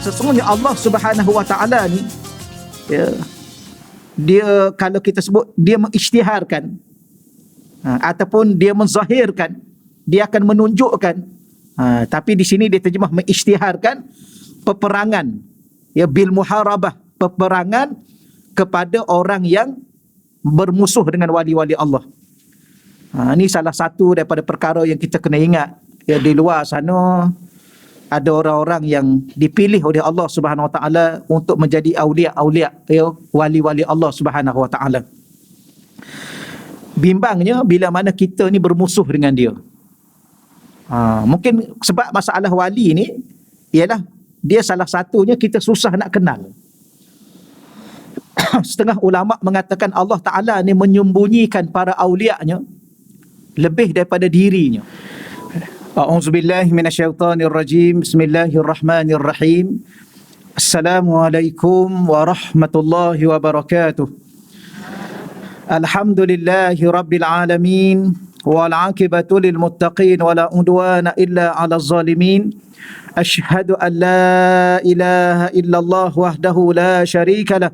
sesungguhnya Allah Subhanahu wa taala ni, ya, dia kalau kita sebut dia mengisytiharkan, ataupun dia menzahirkan, dia akan menunjukkan, tapi di sini dia terjemah mengisytiharkan peperangan, ya, bil muharabah, peperangan kepada orang yang bermusuh dengan wali-wali Allah. Ini salah satu daripada perkara yang kita kena ingat. Ya, di luar sana ada orang-orang yang dipilih oleh Allah Subhanahu wa taala untuk menjadi aulia-aulia, ya, wali-wali Allah Subhanahu wa taala. Bimbangnya bila mana kita ni bermusuh dengan dia. Mungkin sebab masalah wali ni ialah dia salah satunya kita susah nak kenal. Setengah ulama mengatakan Allah Ta'ala ni menyembunyikan para awliya-Nya lebih daripada dirinya. A'udzubillahi minasyaitonirrajim. Bismillahirrahmanirrahim. Assalamualaikum warahmatullahi wabarakatuh. Alhamdulillahi rabbil alamin. Wal 'aqibatu lil muttaqin wala udwana illa 'alal zalimin. Asyhadu an la ilaha illallah wahdahu la syarika lah.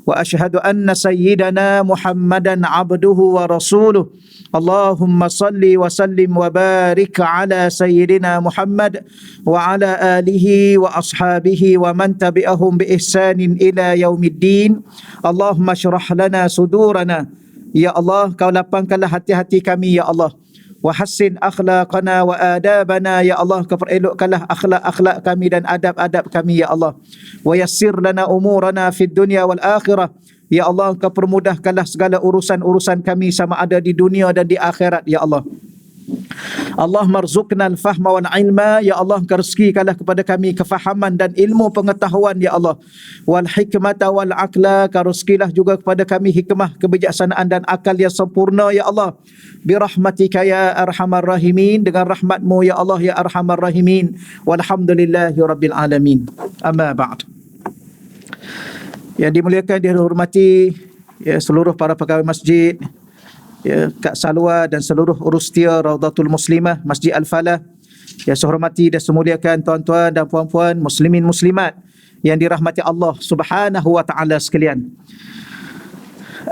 Wa asyhadu anna sayyidana Muhammadan abduhu wa rasuluh. Allahumma salli wa sallim wa barik ala sayyidina Muhammad wa ala alihi wa ashabihi wa man tabi'ahum bi ihsanin ila yaumiddin. Allahumma syrah lana sudurana. Ya Allah, kau lapangkanlah hati-hati kami, ya Allah. Wa hassin akhlaqana wa adabana, ya Allah, kau perelokkanlah akhlak-akhlak kami dan adab-adab kami, ya Allah. Wa yassir lana umurana fid dunya wal akhirah. Ya Allah, kau permudahkanlah segala urusan-urusan kami sama ada di dunia dan di akhirat, ya Allah. Allah marzuqna al-fahma wal ilma, ya Allah, kau rezekikanlah kepada kami kefahaman dan ilmu pengetahuan, ya Allah. Wal hikmata wal aqla, kau rezekilah juga kepada kami hikmah, kebijaksanaan dan akal yang sempurna, ya Allah. Birahmatika ya arhamar rahimin, dengan rahmatmu ya Allah ya arhamar rahimin. Walhamdulillahi rabbil alamin. Amma ba'd. Yang dimuliakan, dihormati, ya, seluruh para pegawai masjid, ya, Kak Salwa dan seluruh urus setia Raudatul Muslimah Masjid Al-Falah. Ya, saya hormati dan semuliakan tuan-tuan dan puan-puan muslimin muslimat yang dirahmati Allah Subhanahu wa taala sekalian.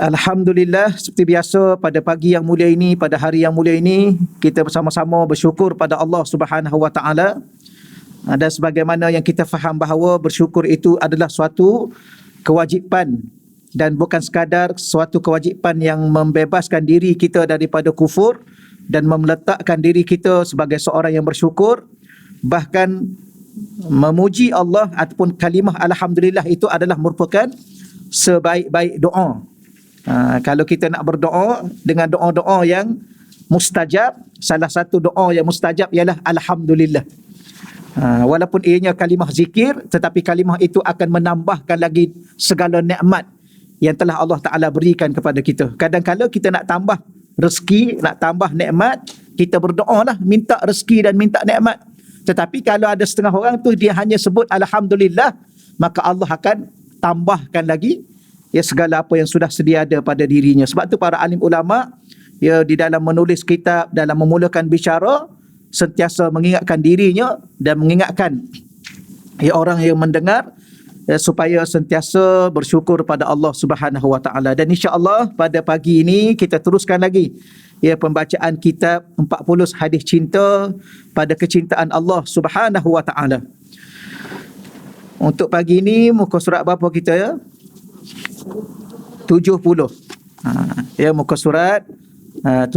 Alhamdulillah, seperti biasa pada pagi yang mulia ini, pada hari yang mulia ini, kita bersama-sama bersyukur pada Allah Subhanahu wa taala. Dan sebagaimana yang kita faham bahawa bersyukur itu adalah suatu kewajipan dan bukan sekadar suatu kewajipan yang membebaskan diri kita daripada kufur dan meletakkan diri kita sebagai seorang yang bersyukur, bahkan memuji Allah ataupun kalimah alhamdulillah itu adalah merupakan sebaik-baik doa. Kalau kita nak berdoa dengan doa-doa yang mustajab, salah satu doa yang mustajab ialah alhamdulillah. Walaupun ianya kalimah zikir, tetapi kalimah itu akan menambahkan lagi segala nikmat yang telah Allah Ta'ala berikan kepada kita. Kadang-kadang kita nak tambah rezeki, nak tambah nikmat, kita berdoa lah, minta rezeki dan minta nikmat. Tetapi kalau ada setengah orang tu dia hanya sebut alhamdulillah, maka Allah akan tambahkan lagi, ya, segala apa yang sudah sedia ada pada dirinya. Sebab tu para alim ulama, ya, di dalam menulis kitab, dalam memulakan bicara, sentiasa mengingatkan dirinya dan mengingatkan, ya, orang yang mendengar, ya, supaya sentiasa bersyukur pada Allah Subhanahu wa taala. Dan insya-Allah pada pagi ini kita teruskan lagi, ya, pembacaan kitab 40 hadis cinta pada kecintaan Allah Subhanahu wa taala. Untuk pagi ini muka surat berapa kita, ya? 70. Ya, muka surat 70.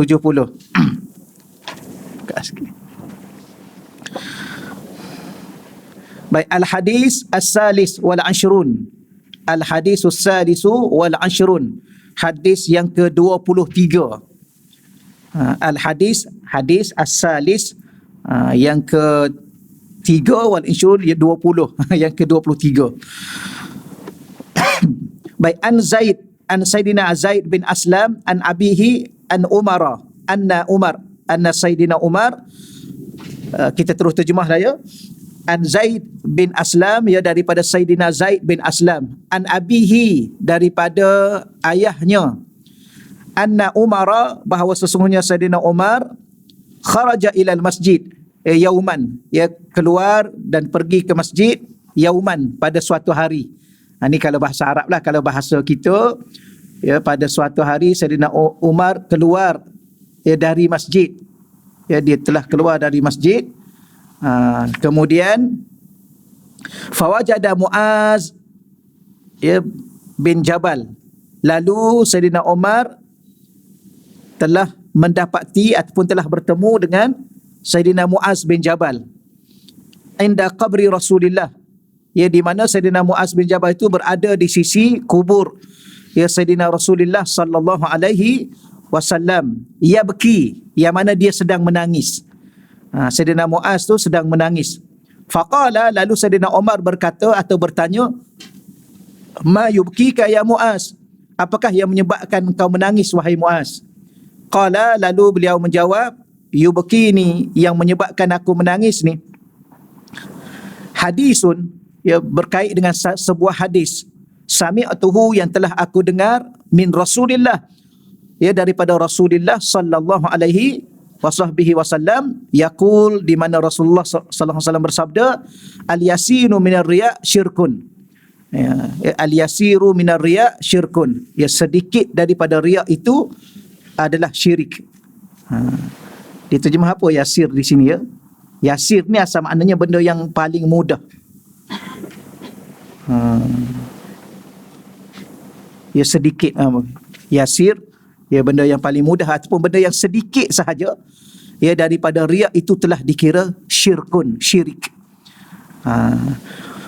Baik, al-hadis as-salis wal ashrun. Al-hadis as-salisu wal ashrun. Hadis yang ke-23. Al-hadis, hadis as-salis, yang ke-3 wal ashrun, 20. Yang ke-23. Baik, an Sayyidina Zaid bin Aslam an abihi an Umar anna Sayyidina Umar. Kita terus terjemah dah, ya. An Zaid bin Aslam, ya, daripada Sayyidina Zaid bin Aslam. An abihi, daripada ayahnya. Anna Umar, bahawa sesungguhnya Sayyidina Umar kharaja ilal masjid yauman, ya, keluar dan pergi ke masjid, yauman, pada suatu hari. Ini kalau bahasa Arab lah. Kalau bahasa kita, ya, pada suatu hari Sayyidina Umar keluar, ya, dari masjid. Ya, dia telah keluar dari masjid. Kemudian fawajada Muaz, ya, bin Jabal. Lalu Sayyidina Umar telah mendapati ataupun telah bertemu dengan Sayyidina Muaz bin Jabal inda qabri Rasulillah, ya, di mana Sayyidina Muaz bin Jabal itu berada di sisi kubur, ya, Sayyidina Rasulullah sallallahu alaihi wasallam. Ia beki, yang mana dia sedang menangis. Sayyidina Muaz tu sedang menangis. Faqala, lalu Sayyidina Umar berkata atau bertanya, ma yubkika ya Muaz, apakah yang menyebabkan engkau menangis wahai Muaz? Qala, lalu beliau menjawab, yubkini, yang menyebabkan aku menangis ni, hadisun, ya, berkait dengan sebuah hadis, sami'tuhu, yang telah aku dengar, min Rasulillah, ya, daripada Rasulullah sallallahu alaihi wasallam, yaqul, di mana Rasulullah sallallahu alaihi wasallam bersabda, al-yasinu minar riya syirkun, ya, al-yasiru minar riya syirkun, ya, sedikit daripada riya itu adalah syirik. Diterjemah apa yasir di sini, ya? Yasir ni asal maknanya benda yang paling mudah. Ya, sedikit. Yasir, ya, benda yang paling mudah ataupun benda yang sedikit sahaja, ya, daripada riya itu telah dikira syirkun, syirik.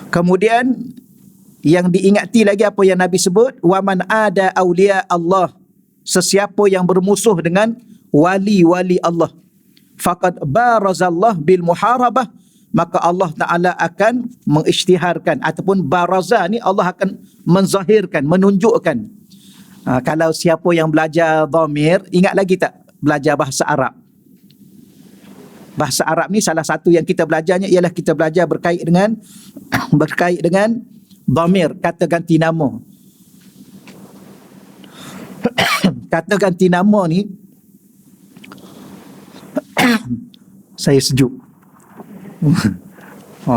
Kemudian yang diingati lagi apa yang Nabi sebut, wa man ada auliya Allah, sesiapa yang bermusuh dengan wali-wali Allah, faqad barazallah bil muharabah, maka Allah Ta'ala akan mengisytiharkan, ataupun baraza ni Allah akan menzahirkan, menunjukkan. Kalau siapa yang belajar dhamir, ingat lagi tak belajar bahasa Arab? Bahasa Arab ni salah satu yang kita belajarnya ialah kita belajar berkait dengan dhamir, kata ganti nama. Kata ganti nama ni saya sejuk.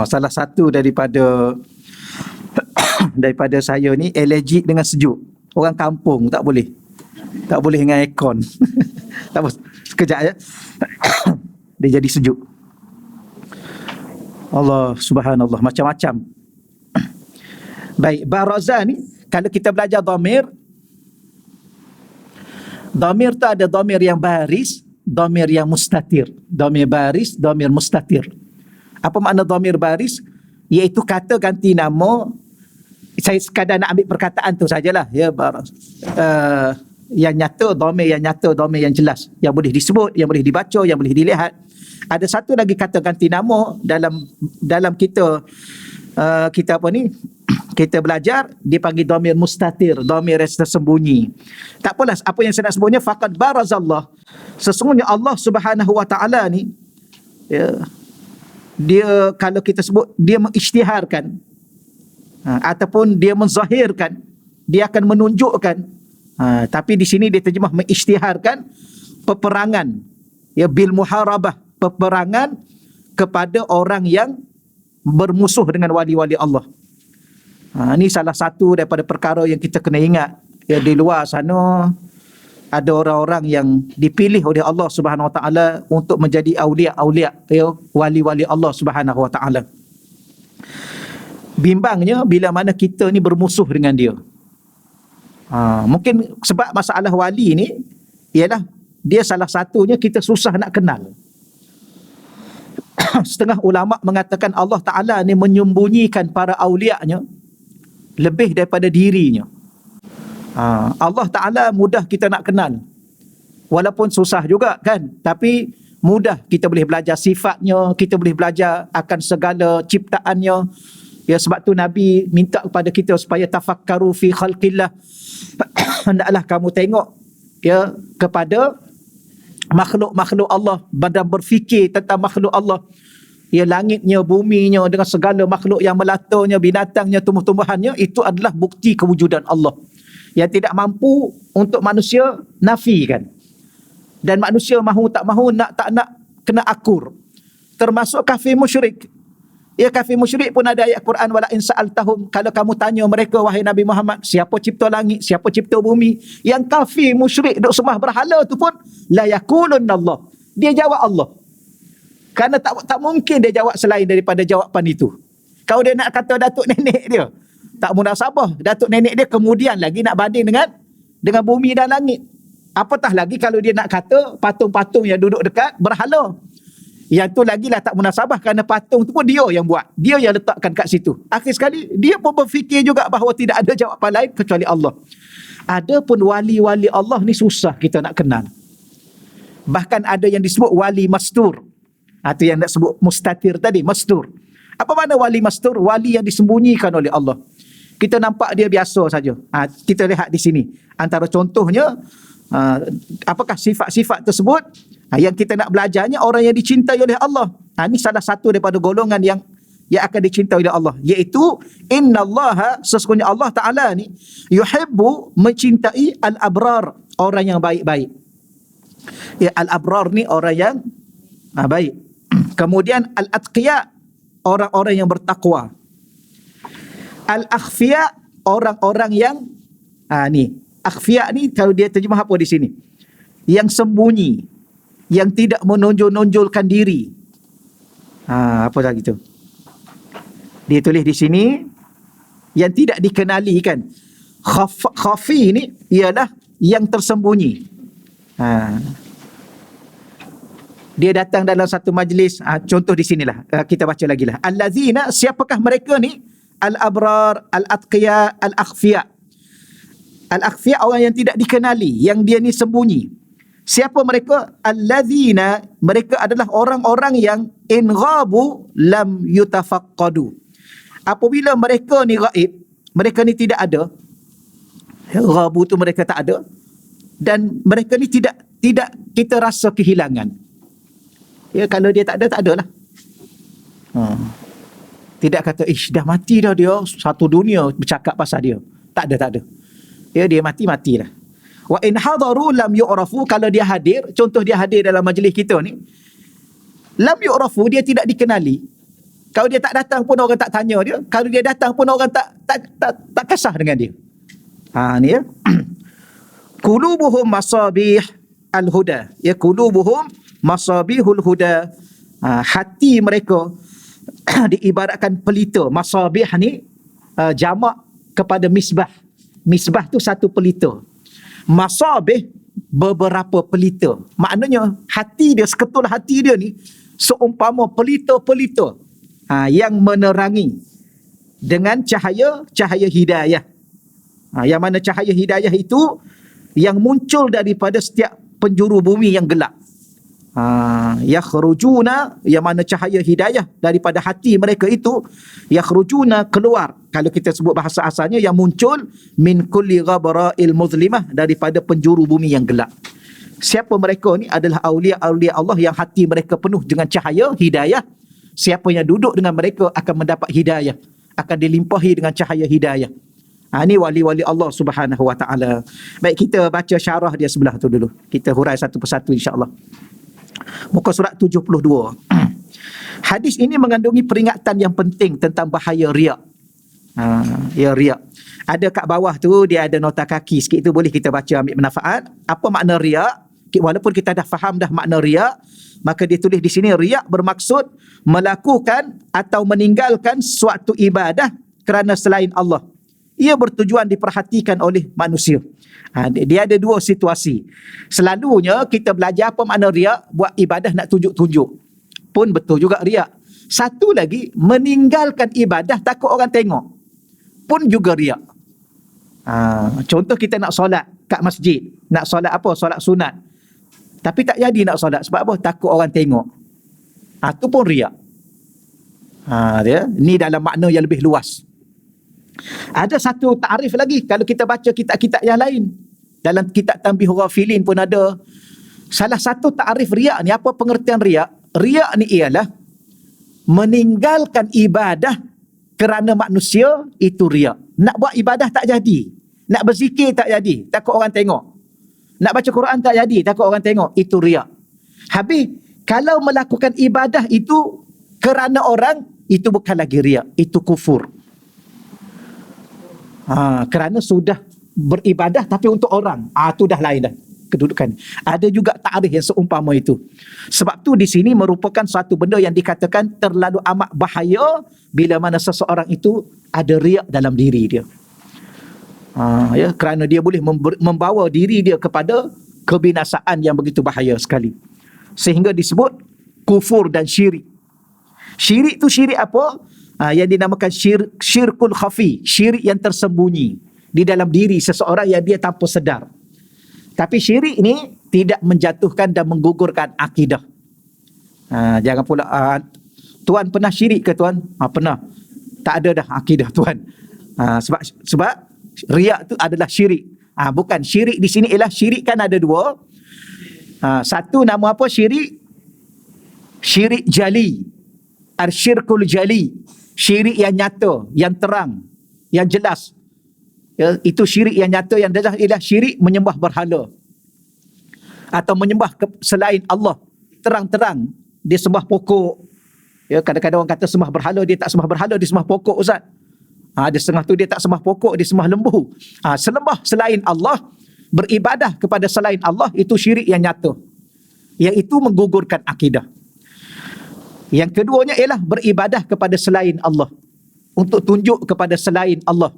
Salah satu daripada saya ni allergic dengan sejuk. Orang kampung tak boleh dengan aircon. Tak boleh. Sekejap ya. Dia jadi sejuk. Allah subhanallah, macam-macam. Baik, baraza ni kalau kita belajar dhamir tu ada dhamir yang baris, dhamir yang mustatir. Dhamir baris, dhamir mustatir. Apa makna dhamir baris? Iaitu kata ganti nama. Saya sekadar nak ambil perkataan tu sajalah, ya, yang nyata, dhamir yang nyata, dhamir yang jelas, yang boleh disebut, yang boleh dibaca, yang boleh dilihat. Ada satu lagi kata ganti nama dalam kita apa ni, kita belajar, dipanggil dhamir mustatir, dhamir yang tersembunyi. Tak apalah apa yang saya nak sebutnya, faqad barazallah, sesungguhnya Allah Subhanahu wa taala ni, ya, dia kalau kita sebut dia mengisytiharkan, ataupun dia menzahirkan, dia akan menunjukkan. Tapi di sini dia terjemah mengisytiharkan peperangan, ya, bil muharabah, peperangan kepada orang yang bermusuh dengan wali-wali Allah. Ini salah satu daripada perkara yang kita kena ingat, ya, di luar sana ada orang-orang yang dipilih oleh Allah Subhanahu wa taala untuk menjadi aulia-aulia, ya, wali-wali Allah Subhanahu wa taala. Bimbangnya bila mana kita ni bermusuh dengan dia. Mungkin sebab masalah wali ni ialah dia salah satunya kita susah nak kenal. Setengah ulama mengatakan Allah Ta'ala ni menyembunyikan para aulia'nya lebih daripada dirinya. Allah Ta'ala mudah kita nak kenal, walaupun susah juga kan, tapi mudah kita boleh belajar sifatnya, kita boleh belajar akan segala ciptaannya. Ya, sebab tu Nabi minta kepada kita supaya tafakkaru fi khalqillah. Hendaklah kamu tengok, ya, kepada makhluk-makhluk Allah, dan berfikir tentang makhluk Allah. Ya, langitnya, buminya, dengan segala makhluk yang melatanya, binatangnya, tumbuh-tumbuhannya, itu adalah bukti kewujudan Allah yang tidak mampu untuk manusia nafikan. Dan manusia mahu tak mahu, nak tak nak, kena akur. Termasuk kafir musyrik. Ya, kafir musyrik pun ada ayat Quran, wala in sa'altahum, kalau kamu tanya mereka wahai Nabi Muhammad, siapa cipta langit, siapa cipta bumi, yang kafir musyrik duk sembah berhala tu pun la yaqulunna Allah, dia jawab Allah. Kerana tak mungkin dia jawab selain daripada jawapan itu. Kalau dia nak kata datuk nenek dia, tak munasabah. Datuk nenek dia kemudian lagi nak banding dengan bumi dan langit. Apatah lagi kalau dia nak kata patung-patung yang duduk dekat berhala. Yang tu lagilah tak munasabah, kerana patung tu pun dia yang buat. Dia yang letakkan kat situ. Akhir sekali, dia pun berfikir juga bahawa tidak ada jawapan lain kecuali Allah. Ada pun wali-wali Allah ni susah kita nak kenal. Bahkan ada yang disebut wali mastur. Itu yang nak sebut mustatir tadi, mastur. Apa makna wali mastur? Wali yang disembunyikan oleh Allah. Kita nampak dia biasa saja. Kita lihat di sini. Antara contohnya, apakah sifat-sifat tersebut yang kita nak belajarnya, orang yang dicintai oleh Allah. Ini salah satu daripada golongan yang akan dicintai oleh Allah, iaitu innallaha, sesungguhnya Allah Ta'ala ni yuhibbu, mencintai al-abrar, orang yang baik-baik. Ya, al-abrar ni orang yang baik. Kemudian al-atqiya, orang-orang yang bertakwa. Al-akhfiya, orang-orang yang ni akhfiya ni kalau dia terjemah apa di sini? Yang sembunyi, yang tidak menonjol-nonjolkan diri. Apa lagi tu? Dia tulis di sini yang tidak dikenali kan. Khafi ni ialah yang tersembunyi. Dia datang dalam satu majlis, contoh di sinilah, kita baca lagi lah. Allazina, siapakah mereka ni? Al-abrar, al-atqiya, al-akhfiya. Al-akhfiya, orang yang tidak dikenali, yang dia ni sembunyi. Siapa mereka? Allazina, mereka adalah orang-orang yang in ghabu lam yutafaqqadu. Apabila mereka ni ghaib, mereka ni tidak ada. Ghabu tu mereka tak ada. Dan mereka ni tidak kita rasa kehilangan. Ya, kalau dia tak ada, tak adalah. Tidak kata, dah mati dah dia, satu dunia bercakap pasal dia. Tak ada. Ya, dia matilah. Wa in hadaru lam yu'rafu, kalau dia hadir, contoh dia hadir dalam majlis kita ni, lam yu'rafu, dia tidak dikenali. Kalau dia tak datang pun orang tak tanya dia, kalau dia datang pun orang tak kisah dengan dia. Ni ya. Qulubuhum masabih al-huda. Ya, qulubuhum masabihul huda. Hati mereka diibaratkan pelita. Masabih ni jamak kepada misbah. Misbah tu satu pelita. Masabih beberapa pelita. Maknanya hati dia, seketul hati dia ni seumpama pelita-pelita yang menerangi dengan cahaya hidayah. Yang mana cahaya hidayah itu yang muncul daripada setiap penjuru bumi yang gelap. Yakhrujuna, yang mana cahaya hidayah daripada hati mereka itu, yakhrujuna, keluar, kalau kita sebut bahasa asalnya, yang muncul min kulli ghabara'il muzlimah, daripada penjuru bumi yang gelap. Siapa mereka ni? Adalah awliya-awliya Allah yang hati mereka penuh dengan cahaya hidayah. Siapa yang duduk dengan mereka akan mendapat hidayah, akan dilimpahi dengan cahaya hidayah. Ini wali-wali Allah Subhanahu wa ta'ala. Baik, kita baca syarah dia sebelah tu dulu. Kita hurai satu persatu insya-Allah. Muka surat 72. Hadis ini mengandungi peringatan yang penting tentang bahaya riak. Riak. Ada kat bawah tu, dia ada nota kaki sikit tu, boleh kita baca ambil manfaat. Apa makna riak? Walaupun kita dah faham dah makna riak, maka dia tulis di sini, riak bermaksud melakukan atau meninggalkan suatu ibadah kerana selain Allah. Ia bertujuan diperhatikan oleh manusia. Dia ada dua situasi. Selalunya kita belajar apa makna riak, buat ibadah nak tunjuk-tunjuk. Pun betul juga riak. Satu lagi, meninggalkan ibadah takut orang tengok. Pun juga riak. Contoh kita nak solat kat masjid. Nak solat apa? Solat sunat. Tapi tak jadi nak solat. Sebab apa? Takut orang tengok. Itu pun riak. Ni dalam makna yang lebih luas. Ada satu ta'rif lagi kalau kita baca kitab-kitab yang lain. Dalam kitab Tanbihul Ghafilin pun ada. Salah satu ta'rif riak ni, apa pengertian riak? Riak ni ialah meninggalkan ibadah kerana manusia, itu riak. Nak buat ibadah tak jadi. Nak berzikir tak jadi, takut orang tengok. Nak baca Quran tak jadi, takut orang tengok, itu riak. Habis, kalau melakukan ibadah itu kerana orang, itu bukan lagi riak, itu kufur. Kerana sudah beribadah tapi untuk orang, itu dah lain dah kedudukan. Ada juga takrif yang seumpama itu. Sebab tu di sini merupakan satu benda yang dikatakan terlalu amat bahaya bila mana seseorang itu ada riak dalam diri dia. Kerana dia boleh membawa diri dia kepada kebinasaan yang begitu bahaya sekali. Sehingga disebut kufur dan syirik. Syirik tu syirik apa? Yang dinamakan syirkul khafi, syirik yang tersembunyi di dalam diri seseorang yang dia tanpa sedar. Tapi syirik ni tidak menjatuhkan dan menggugurkan akidah. Jangan pula tuan pernah syirik ke tuan? Pernah. Tak ada dah akidah tuan. Sebab riak tu adalah syirik. Bukan, syirik di sini ialah syirik kan ada dua. Satu nama apa syirik? Syirik jali. Al-syirkul jali. Syirik yang nyata, yang terang, yang jelas. Itu syirik yang nyata, yang jelas ialah syirik menyembah berhala. Atau menyembah selain Allah. Terang-terang dia sembah pokok. Kadang-kadang orang kata sembah berhala, dia tak sembah berhala, dia sembah pokok Ustaz. Ada setengah tu dia tak sembah pokok, dia sembah lembu. Sembah selain Allah, beribadah kepada selain Allah, itu syirik yang nyata. Yang itu menggugurkan akidah. Yang keduanya ialah beribadah kepada selain Allah, untuk tunjuk kepada selain Allah.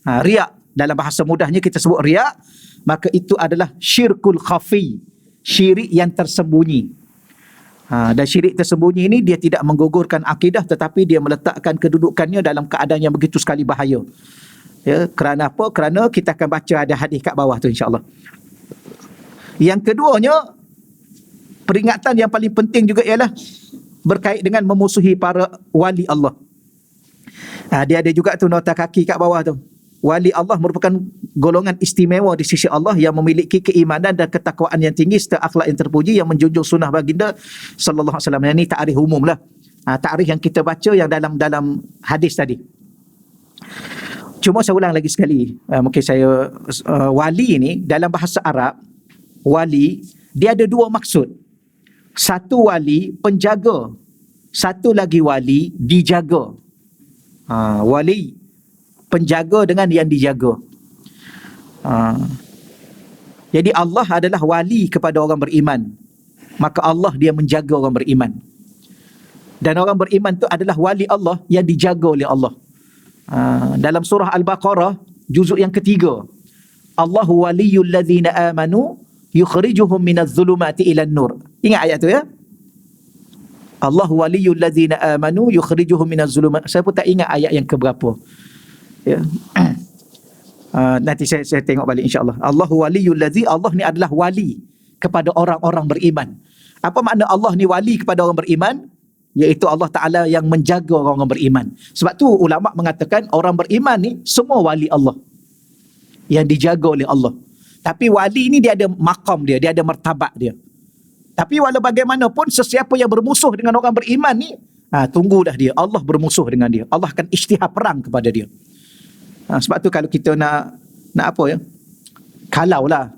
Riak, dalam bahasa mudahnya kita sebut riak, maka itu adalah syirkul khafi, syirik yang tersembunyi. Dan syirik tersembunyi ini dia tidak menggugurkan akidah, tetapi dia meletakkan kedudukannya dalam keadaan yang begitu sekali bahaya. Kerana apa? Kerana kita akan baca ada hadis kat bawah tu insya-Allah. Yang keduanya, peringatan yang paling penting juga ialah berkait dengan memusuhi para wali Allah. Dia ada juga tu nota kaki kat bawah tu. Wali Allah merupakan golongan istimewa di sisi Allah yang memiliki keimanan dan ketakwaan yang tinggi serta akhlak yang terpuji, yang menjunjung sunnah baginda sallallahu alaihi wasallam. Yang ni takrif umum lah. Takrif yang kita baca yang dalam hadis tadi. Cuma saya ulang lagi sekali. Mungkin saya wali ni dalam bahasa Arab, wali dia ada dua maksud. Satu wali penjaga, satu lagi wali dijaga. Wali penjaga dengan yang dijaga. Jadi Allah adalah wali kepada orang beriman, maka Allah dia menjaga orang beriman. Dan orang beriman tu adalah wali Allah yang dijaga oleh Allah. Dalam surah Al-Baqarah juzuk yang ketiga, Allahu waliyul ladzina amanu yukhrijuhum minadh dhulumati ilan nur. Ingat ayat tu ya? Allahu waliyul ladzina amanu yukhrijuhum minadh dhulumati. Saya pun tak ingat ayat yang keberapa. Ya. Nanti saya tengok balik insya-Allah. Allahu waliyul ladzi, Allah ni adalah wali kepada orang-orang beriman. Apa makna Allah ni wali kepada orang beriman? Iaitu Allah Ta'ala yang menjaga orang-orang beriman. Sebab tu ulama mengatakan orang beriman ni semua wali Allah yang dijaga oleh Allah. Tapi wali ni dia ada maqam dia ada martabat dia. Tapi walau bagaimanapun, sesiapa yang bermusuh dengan orang beriman ni, tunggu dah dia, Allah bermusuh dengan dia. Allah akan isytihar perang kepada dia. Sebab tu kalau kita nak apa ya? Kalau lah,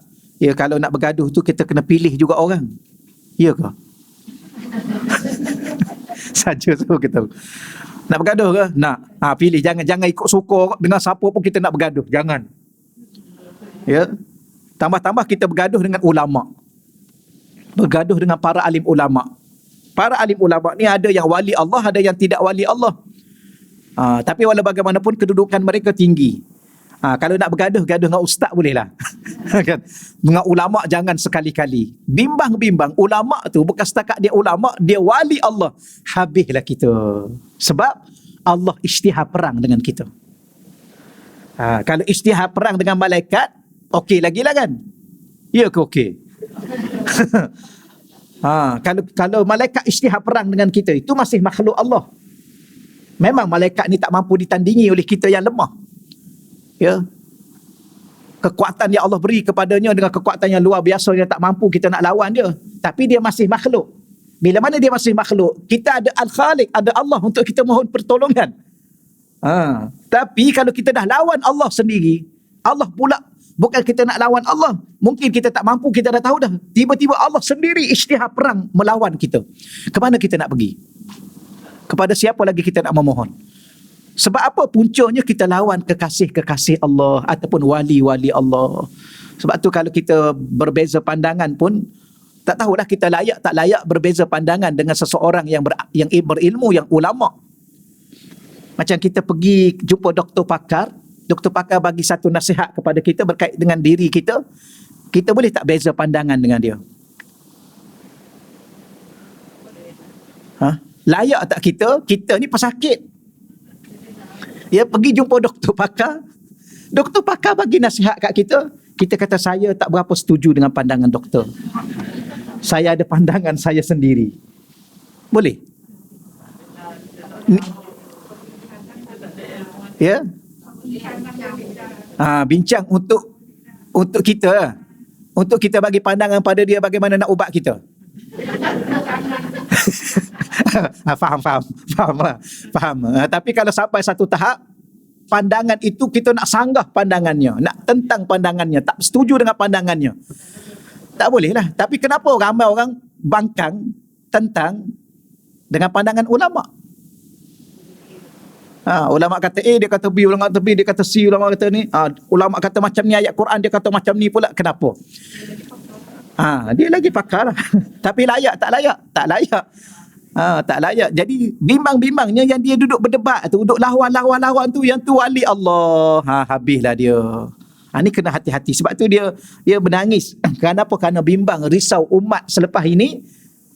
kalau nak bergaduh tu kita kena pilih juga orang. Ya ke? Saja tu kita. Nak bergaduh ke? Nak. Pilih, jangan ikut suka dengan siapa pun kita nak bergaduh. Jangan. Ya. Tambah-tambah kita bergaduh dengan ulama. Bergaduh dengan para alim ulama. Para alim ulama ni ada yang wali Allah, ada yang tidak wali Allah. Tapi walau bagaimanapun kedudukan mereka tinggi. Kalau nak bergaduh, gaduh dengan ustaz bolehlah. Kan? Dengan ulama jangan sekali-kali. Bimbang-bimbang ulama tu bukan setakat dia ulama, dia wali Allah. Habislah kita. Sebab Allah isytihar perang dengan kita. Kalau isytihar perang dengan malaikat, okey lagi lah kan? Ya ke okey? Kalau malaikat isytihar perang dengan kita, itu masih makhluk Allah. Memang malaikat ni tak mampu ditandingi oleh kita yang lemah. Ya. Kekuatan yang Allah beri kepadanya dengan kekuatan yang luar biasa yang tak mampu kita nak lawan dia. Tapi dia masih makhluk. Bila mana dia masih makhluk, kita ada Al-Khaliq, ada Allah untuk kita mohon pertolongan. Tapi kalau kita dah lawan Allah sendiri, Allah pula bukan kita nak lawan Allah. Mungkin kita tak mampu, kita dah tahu dah. Tiba-tiba Allah sendiri isytihar perang melawan kita. Ke mana kita nak pergi? Kepada siapa lagi kita nak memohon? Sebab apa? Puncanya kita lawan kekasih-kekasih Allah ataupun wali-wali Allah. Sebab tu kalau kita berbeza pandangan pun, tak tahulah kita layak tak layak berbeza pandangan dengan seseorang yang berilmu, yang ulama. Macam kita pergi jumpa doktor pakar bagi satu nasihat kepada kita berkait dengan diri kita, kita boleh tak beza pandangan dengan dia? Layak tak kita ni pesakit, ya, pergi jumpa doktor pakar bagi nasihat kat kita kata saya tak berapa setuju dengan pandangan doktor, saya ada pandangan saya sendiri. Boleh? Ya? Bincang untuk kita bagi pandangan pada dia bagaimana nak ubat kita. Faham. Tapi kalau sampai satu tahap pandangan itu kita nak sanggah pandangannya, nak tentang pandangannya, tak setuju dengan pandangannya, tak boleh lah. Tapi kenapa ramai orang bangkang tentang dengan pandangan ulama? Ulama kata A, dia kata B, ulama kata B, dia kata C, ulama kata ni. Ulama kata macam ni ayat Quran, dia kata macam ni pula. Kenapa? Dia lagi pakar lah. Tapi layak tak layak? Tak layak. Tak layak. Jadi bimbang-bimbangnya yang dia duduk berdebat tu, duduk lawan tu, yang tu wali Allah. Habislah dia. Ni kena hati-hati. Sebab tu dia menangis. Kenapa? Kerana bimbang, risau umat selepas ini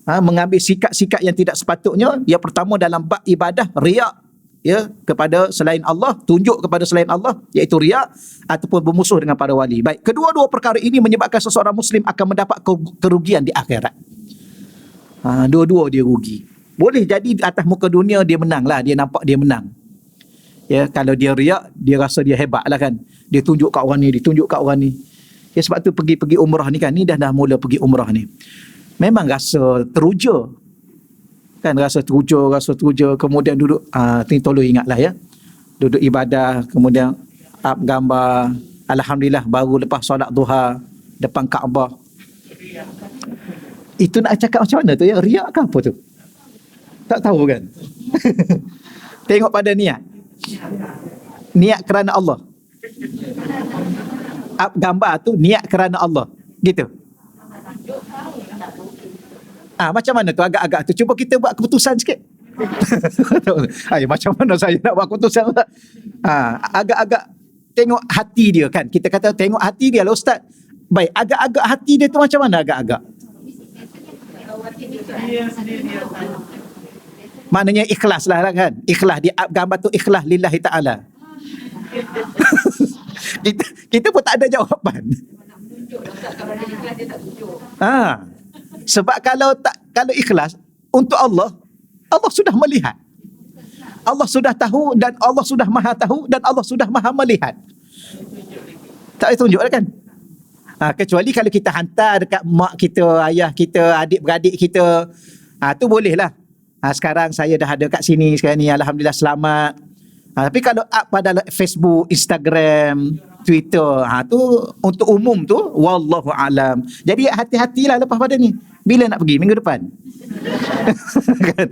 mengambil sikap-sikap yang tidak sepatutnya. Yang pertama dalam bab ibadah, riak, ya, kepada selain Allah, tunjuk kepada selain Allah, iaitu riak, ataupun bermusuh dengan para wali. Baik, kedua-dua perkara ini menyebabkan seseorang Muslim akan mendapat kerugian di akhirat. Dua-dua dia rugi. Boleh jadi di atas muka dunia dia menang lah, dia nampak dia menang. Ya, kalau dia riak, dia rasa dia hebat lah kan. Dia tunjuk kat orang ni, ditunjuk kat orang ni. Ya, sebab tu pergi umrah ni kan, ni dah mula pergi umrah ni. Memang rasa teruja. Kan, rasa teruja, kemudian duduk, tolong ingatlah ya. Duduk ibadah, kemudian up gambar. Alhamdulillah, baru lepas solat duha depan Kaabah. Itu nak cakap macam mana tu ya? Riak ke apa tu? Tak tahu kan? Tengok pada niat. Niat kerana Allah. Up gambar tu niat kerana Allah. Gitu. Macam mana tu agak-agak tu? Cuba kita buat keputusan sikit. Macam mana saya nak buat keputusan? Agak-agak tengok hati dia kan. Kita kata tengok hati dia lah Ustaz. Baik, agak-agak hati dia tu macam mana agak-agak? Maknanya ikhlas lah kan. Ikhlas, dia gambar tu ikhlas lillahi ta'ala. kita pun tak ada jawapan. Sebab kalau ikhlas untuk Allah sudah melihat. Allah sudah tahu dan Allah sudah maha tahu dan Allah sudah maha melihat. Tak boleh tunjuk kan? Kecuali kalau kita hantar dekat mak kita, ayah kita, adik-beradik kita, tu boleh lah. Sekarang saya dah ada kat sini sekarang ni, alhamdulillah selamat. Tapi kalau up pada Facebook, Instagram, Twitter, tu untuk umum tu, wallahu alam. Jadi hati-hatilah lepas pada ni. Bila nak pergi? Minggu depan. Kan?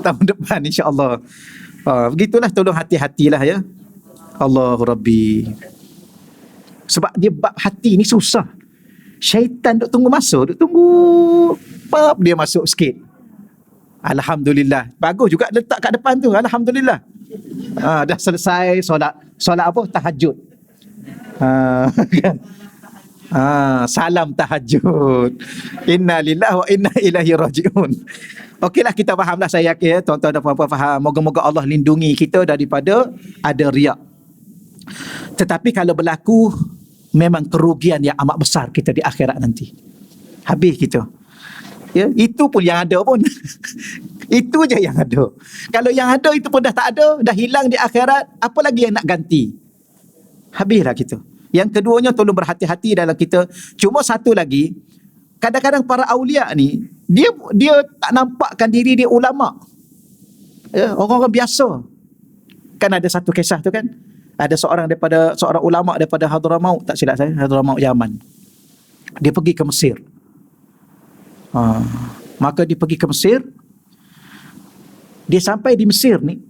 Tahun depan insya-Allah. Begitulah, tolong hati-hatilah ya. Allahu Rabbi. Sebab dia bab hati ni susah. Syaitan duk tunggu masa, duk tunggu bab dia masuk sikit. Alhamdulillah. Bagus juga letak kat depan tu. Alhamdulillah. Dah selesai solat apa? Tahajud. Kan? Salam tahajud. Inna lillahi wa inna ilaihi raji'un. Okeylah, kita fahamlah, saya yakin ya, tuan-tuan dan puan-puan faham. Moga-moga Allah lindungi kita daripada ada riak. Tetapi kalau berlaku, memang kerugian yang amat besar kita di akhirat nanti. Habis kita. Ya, itu pun yang ada pun. Itu je yang ada. Kalau yang ada itu pun dah tak ada, dah hilang di akhirat, apa lagi yang nak ganti? Habislah kita. Yang keduanya, tolong berhati-hati dalam kita. Cuma satu lagi, kadang-kadang para awliya ni, dia tak nampakkan diri dia ulama. Ya, orang-orang biasa. Kan ada satu kisah tu kan, ada seorang ulama daripada Hadramaut, tak silap saya, Hadramaut Yaman. Dia pergi ke Mesir. Maka dia pergi ke Mesir, Dia sampai di Mesir ni,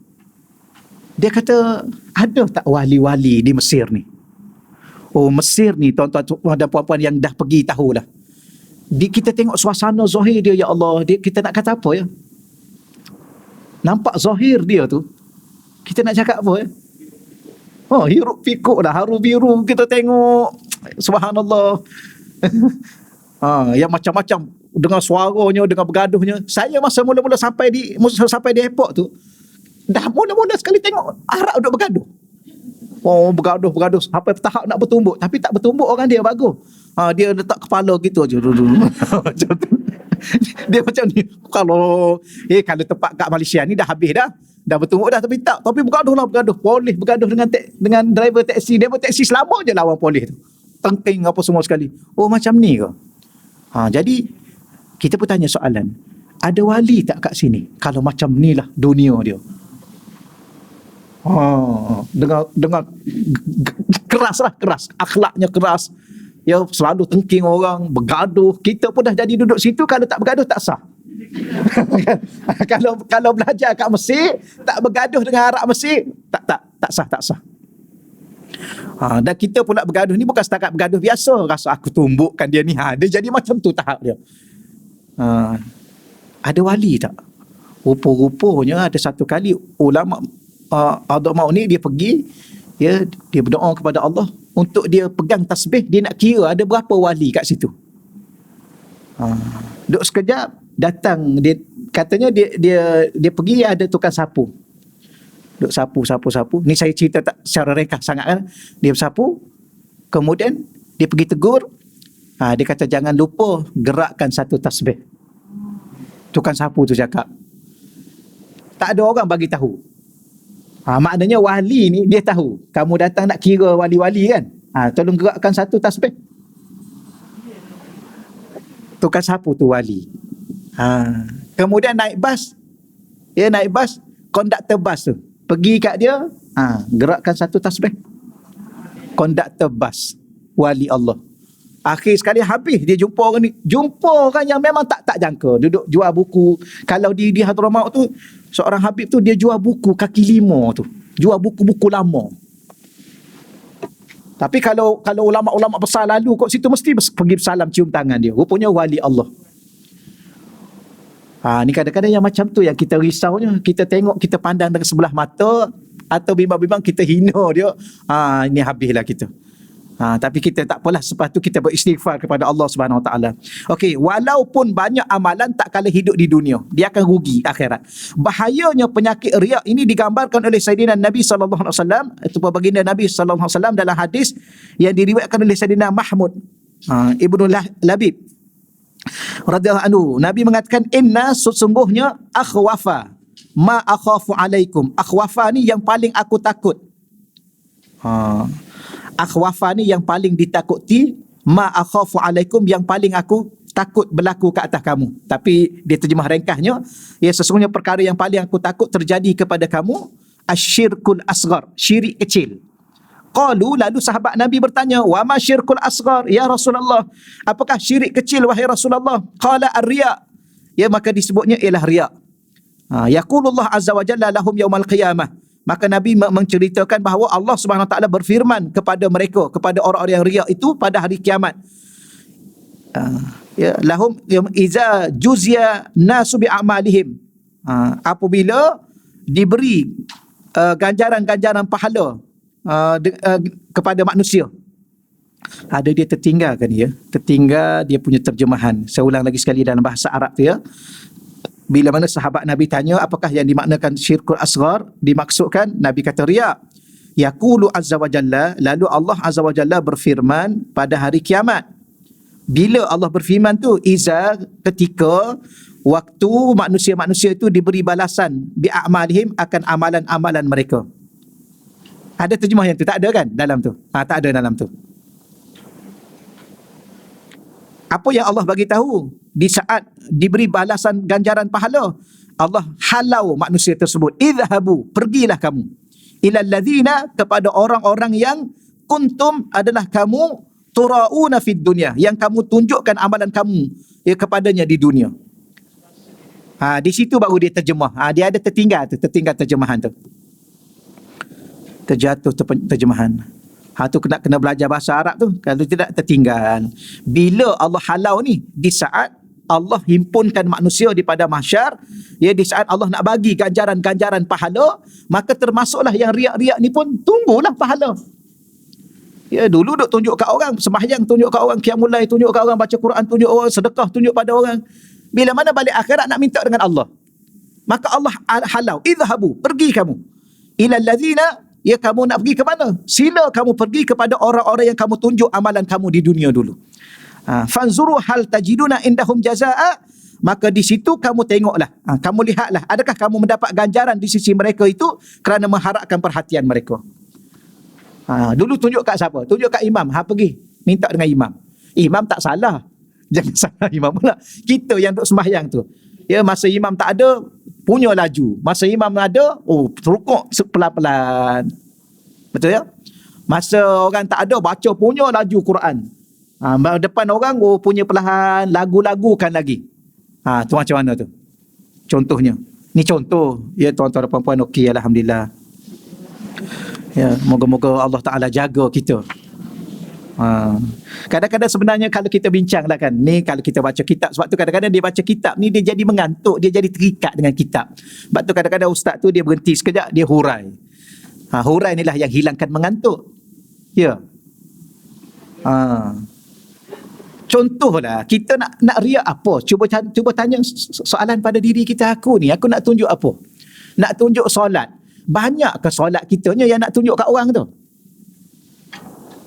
dia kata, ada tak wali-wali di Mesir ni? Oh, Mesir ni tuan-tuan dan puan-puan yang dah pergi tahulah. Kita tengok suasana zahir dia, ya Allah, kita nak kata apa ya? Nampak zahir dia tu, kita nak cakap apa ya? Oh, hiruk pikuk dah, haru biru kita tengok. Subhanallah. Yang macam-macam dengan suaranya, dengan bergaduhnya. Saya masa mula-mula sampai di airport tu, dah mula-mula sekali tengok Arab duduk bergaduh. Oh, bergaduh sampai tahap nak bertumbuk, tapi tak bertumbuk orang dia bagus. Dia letak kepala gitu aja. Macam tu. Dia macam ni. Kalau tempat kat Malaysia ni dah habis dah bertumbuk dah, tapi bergaduh. Polis bergaduh dengan driver taksi. Driver taksi selama je lawan polis tu. Tengking apa semua sekali. Oh, macam ni ke? Jadi kita pun tanya soalan, ada wali tak kat sini? Kalau macam ni lah dunia dia. Dengan keras, akhlaknya keras. Ya, selalu tengking orang, bergaduh. Kita pun dah jadi duduk situ, kalau tak bergaduh tak sah. Kalau belajar kat Mesir, tak bergaduh dengan Arab Mesir, tak sah. Dan kita pula bergaduh ni bukan setakat bergaduh biasa, rasa aku tumbukkan dia ni. Dia jadi macam tu tahap dia. Ada wali tak? Rupa-rupanya ada satu kali ulama Abdul Maut ni dia pergi, dia berdoa kepada Allah untuk dia pegang tasbih, dia nak kira ada berapa wali kat situ. Duduk sekejap, datang dia, katanya dia pergi, ada tukang sapu. Duk sapu. Ni saya cerita tak secara ringkas sangat kan. Dia bersapu, kemudian dia pergi tegur. Dia kata jangan lupa gerakkan satu tasbih. Tukang sapu tu cakap. Tak ada orang bagi tahu. Maknanya wali ni dia tahu. Kamu datang nak kira wali-wali kan? Tolong gerakkan satu tasbih. Tukang sapu tu wali. Kemudian naik bas. Naik bas, konduktor bas tu pergi kat dia, gerakkan satu tasbih. Konduktor bas, wali Allah. Akhir sekali habis dia jumpa orang yang memang tak jangka, duduk jual buku. Kalau di Hadramaut tu, seorang Habib tu dia jual buku kaki lima tu, jual buku-buku lama. Tapi kalau ulama-ulama besar lalu kat situ, mesti pergi bersalam, cium tangan dia. Rupanya wali Allah. Ni kadang-kadang yang macam tu yang kita risaunya. Kita tengok, kita pandang dengan sebelah mata, atau bimbang-bimbang kita hina dia. Ini habislah kita. Tapi kita tak apalah, selepas tu kita beristighfar kepada Allah Subhanahu Wa Taala. Okey, walaupun banyak amalan, tak kala hidup di dunia, dia akan rugi akhirat. Bahayanya penyakit riak ini digambarkan oleh Sayyidina Nabi sallallahu alaihi wasallam, itu baginda Nabi sallallahu alaihi wasallam dalam hadis yang diriwayatkan oleh Sayyidina Mahmud Ibnu Labib radhiyallahu anhu. Nabi mengatakan, inna, sesungguhnya, akhwafa ma akhafu alaikum. Akhwafa ni yang paling aku takut. Akhwafa ni yang paling ditakuti, ma akhafu alaikum, yang paling aku takut berlaku ke atas kamu. Tapi dia terjemah ringkasnya, sesungguhnya perkara yang paling aku takut terjadi kepada kamu, asyirkul asghar, syirik kecil. Qalu, lalu sahabat Nabi bertanya, wa ma syirkul asghar ya Rasulullah? Apakah syirik kecil wahai Rasulullah? Qala ar-riya. Maka disebutnya ialah riya. Yaqulullah azza wa jalla lahum yaumal qiyamah. Maka Nabi menceritakan bahawa Allah Subhanahu Wa Taala berfirman kepada mereka, kepada orang-orang yang riya itu pada hari kiamat. Lahum iza juzya nasu bi a'malihim. Apabila diberi ganjaran-ganjaran pahala kepada manusia. Ada dia tertinggalkan tertinggal dia punya terjemahan. Saya ulang lagi sekali dalam bahasa Arab tu Bila mana sahabat Nabi tanya apakah yang dimaknakan syirkul asghar, dimaksudkan, Nabi kata riya. Yaqulu azza wa jalla, lalu Allah azza wa jalla berfirman pada hari kiamat. Bila Allah berfirman tu, iza, ketika, waktu manusia-manusia itu diberi balasan bi a'malihim, akan amalan-amalan mereka. Ada terjemah yang tu? Tak ada kan dalam tu? Tak ada dalam tu. Apa yang Allah bagi tahu di saat diberi balasan ganjaran pahala? Allah halau manusia tersebut. Idhabu, pergilah kamu. Ilal ladzina, kepada orang-orang yang kuntum, adalah kamu, turauna fid dunya, yang kamu tunjukkan amalan kamu kepadanya di dunia. Di situ baru dia terjemah. Dia ada tertinggal terjemahan tu. Terjatuh terjemahan. Tu kena belajar bahasa Arab tu. Kalau tidak tertinggal. Bila Allah halau ni, di saat Allah himpunkan manusia di pada mahsyar, di saat Allah nak bagi ganjaran-ganjaran pahala, maka termasuklah yang riak-riak ni pun tunggulah pahala. Dulu duk tunjuk kat orang, sembahyang tunjuk kat orang, qiyamul lail tunjuk kat orang, baca Quran tunjuk orang, sedekah tunjuk pada orang. Bila mana balik akhirat nak minta dengan Allah, maka Allah halau, idhabu, pergi kamu ilal ladzina, kamu nak pergi ke mana? Sila kamu pergi kepada orang-orang yang kamu tunjuk amalan kamu di dunia dulu. Fanzuru hal tajiduna indahum jazaa, maka di situ kamu tengoklah, kamu lihatlah adakah kamu mendapat ganjaran di sisi mereka itu kerana mengharapkan perhatian mereka. Dulu tunjuk kat siapa? Tunjuk kat imam. Pergi minta dengan imam. Imam tak salah, jangan salah imam pula. Kita yang duk sembahyang tu, masa imam tak ada, punya laju. Masa imam ada, rukuk pelan-pelan. Betul ya? Masa orang tak ada, baca punya laju Quran. Depan orang, punya perlahan, lagu-lagukan lagi. Tu macam mana tu? Contohnya. Ni contoh. Ya, tuan-tuan dan puan-puan, okey, alhamdulillah. Moga-moga Allah Ta'ala jaga kita. Kadang-kadang sebenarnya kalau kita bincang lah kan, ni kalau kita baca kitab, sebab tu kadang-kadang dia baca kitab ni dia jadi mengantuk, dia jadi terikat dengan kitab. Sebab tu kadang-kadang ustaz tu dia berhenti sekejap, dia hurai. Hurai inilah yang hilangkan mengantuk. Contohlah, kita nak riak apa? Cuba tanya soalan pada diri kita. Aku nak tunjuk apa? Nak tunjuk solat. Banyak ke solat kita yang nak tunjuk kat orang tu?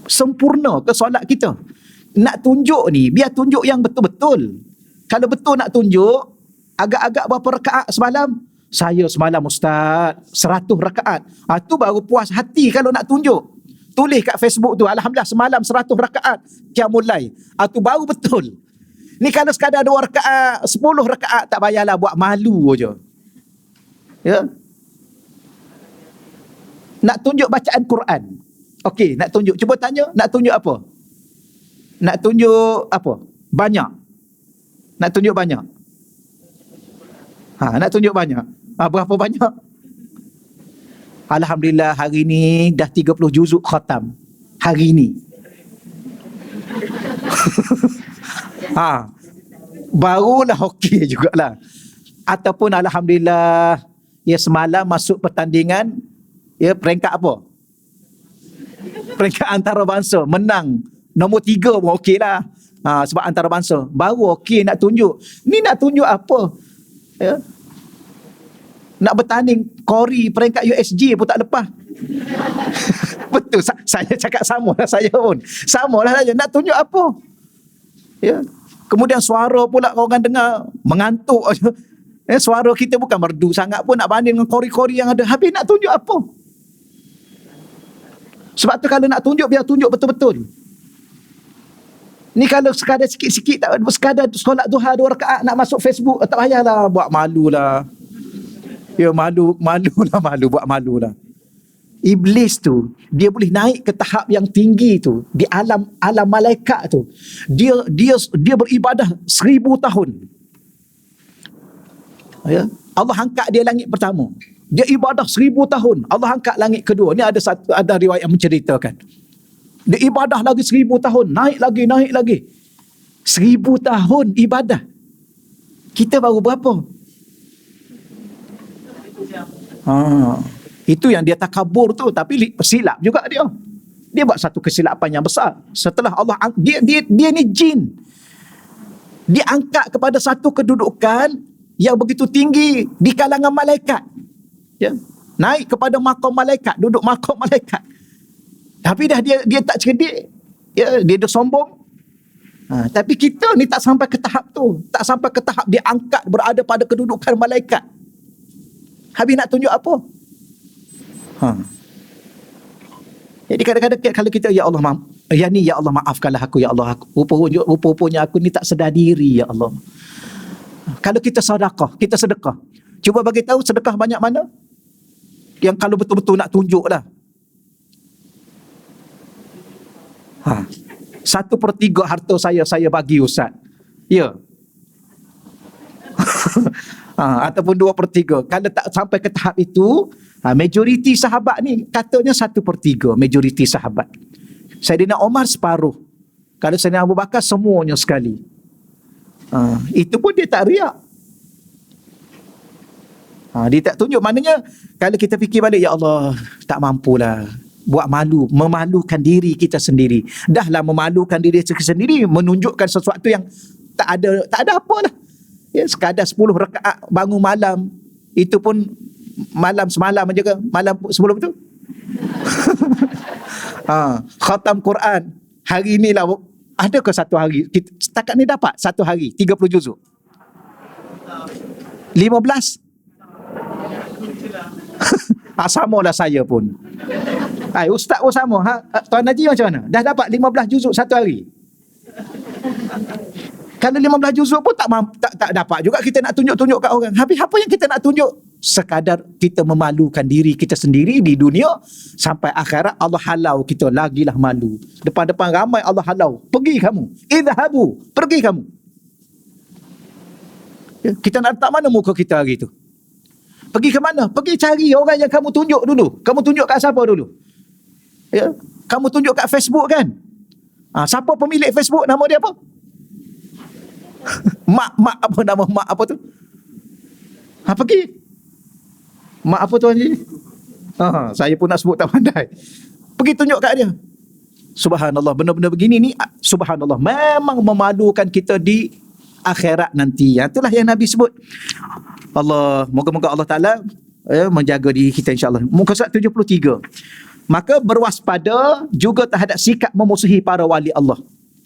Sempurna ke solat kita? Nak tunjuk ni, biar tunjuk yang betul-betul. Kalau betul nak tunjuk, agak-agak berapa rakaat semalam? Saya semalam ustaz 100 rakaat. Tu baru puas hati kalau nak tunjuk. Tulis kat Facebook tu, alhamdulillah semalam 100 rakaat qiyamul lail. Tu baru betul. Ni kalau sekadar 2 rakaat, 10 rakaat, tak payahlah buat malu aja. Nak tunjuk bacaan Quran. Okey, nak tunjuk. Cuba tanya, nak tunjuk apa? Nak tunjuk apa? Banyak. Nak tunjuk banyak. Nak tunjuk banyak. Berapa banyak? Alhamdulillah hari ni dah 30 juzuk khatam. Hari ni. Barulah okey jugalah. Ataupun alhamdulillah, semalam masuk pertandingan, peringkat apa? Peringkat antarabangsa, menang nombor 3 pun okey lah. Sebab antarabangsa. Baru okey nak tunjuk. Ni nak tunjuk apa? Nak bertanding Kori peringkat USG pun tak lepas. Betul, saya cakap samalah saya pun. Samalah saja. Nak tunjuk apa? Kemudian suara pula orang dengar mengantuk. Suara kita bukan merdu sangat pun nak banding dengan Kori-Kori yang ada. Habis nak tunjuk apa? Sebab tu kalau nak tunjuk, biar tunjuk betul-betul. Ni kalau sekadar sikit-sikit, sekadar solat duha 2 rakaat nak masuk Facebook, tak payahlah buat malu lah. Malu buat malu lah. Iblis tu, dia boleh naik ke tahap yang tinggi tu, di alam malaikat tu. Dia beribadah 1000 tahun. Allah angkat dia langit pertama. Dia ibadah 1000 tahun. Allah angkat langit kedua. Ni ada riwayat yang menceritakan. Dia ibadah lagi 1000 tahun. Naik lagi. 1000 tahun ibadah. Kita baru berapa? Itu yang dia takabur tu. Tapi silap juga dia. Dia buat satu kesilapan yang besar. Setelah Allah, dia ni jin. Dia angkat kepada satu kedudukan yang begitu tinggi di kalangan malaikat. Naik kepada maqam malaikat, duduk maqam malaikat. Tapi dah dia tak cerdik, dia dah sombong. Tapi kita ni tak sampai ke tahap tu, tak sampai ke tahap dia angkat berada pada kedudukan malaikat. Habis nak tunjuk apa? Jadi kadang-kadang kalau kita, ya Allah ya Allah maafkanlah aku, ya Allah, rupa-rupanya aku ni tak sedar diri, ya Allah. Kalau kita sedekah, cuba bagi tahu sedekah banyak mana? Yang kalau betul-betul nak tunjuk lah. 1/3 harta saya bagi ustaz. Ataupun 2/3. Kalau tak sampai ke tahap itu, majoriti sahabat ni katanya 1/3 majoriti sahabat. Saidina Umar separuh. Kalau Saidina Abu Bakar semuanya sekali. Itu pun dia tak riak. Dia tak tunjuk. Maknanya kalau kita fikir balik, ya Allah, tak mampulah buat malu, memalukan diri kita sendiri. Dahlah memalukan diri kita sendiri, menunjukkan sesuatu yang tak ada apalah. Ya, sekadar 10 rakaat bangun malam, itu pun malam semalam aja ke? Malam sebelum tu. Khatam Quran hari ni lah. Ada ke satu hari setakat ni dapat satu hari 30 juzuk? 15? Sama lah saya pun. Ustaz pun sama. Tuan Haji macam mana? Dah dapat 15 juzuk satu hari? Kalau 15 juzuk pun tak dapat juga, kita nak tunjuk-tunjuk kat orang. Habis apa yang kita nak tunjuk? Sekadar kita memalukan diri kita sendiri di dunia, sampai akhirat Allah halau kita lagilah malu. Depan-depan ramai Allah halau. Pergi kamu. Idhabu. Pergi kamu. Kita nak letak mana muka kita hari tu? Pergi ke mana? Pergi cari orang yang kamu tunjuk dulu. Kamu tunjuk kat siapa dulu? Ya? Kamu tunjuk kat Facebook kan? Siapa pemilik Facebook? Nama dia apa? Mak apa nama mak apa tu? Pergi. Mak apa tuan ni? Saya pun nak sebut tak pandai. Pergi tunjuk kat dia. Subhanallah, benda-benda begini ni, subhanallah, memang memalukan kita di akhirat nanti. Itulah yang Nabi sebut. Allah, moga-moga Allah Ta'ala menjaga diri kita, insyaAllah. Muka surat 73. Maka berwaspada juga terhadap sikap memusuhi para wali Allah,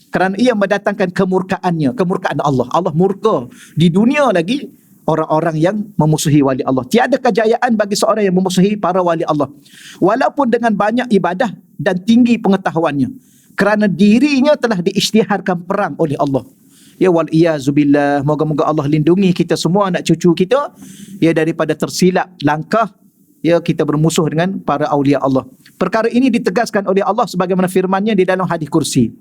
kerana ia mendatangkan kemurkaan Allah. Allah murka di dunia lagi orang-orang yang memusuhi wali Allah. Tiada kejayaan bagi seorang yang memusuhi para wali Allah, walaupun dengan banyak ibadah dan tinggi pengetahuannya, kerana dirinya telah diisytiharkan perang oleh Allah. Ya wal iyazubillah, moga-moga Allah lindungi kita semua, anak cucu kita, ya, daripada tersilap langkah, ya, kita bermusuh dengan para awliya Allah. Perkara ini ditegaskan oleh Allah sebagaimana firman-Nya di dalam hadis kursi.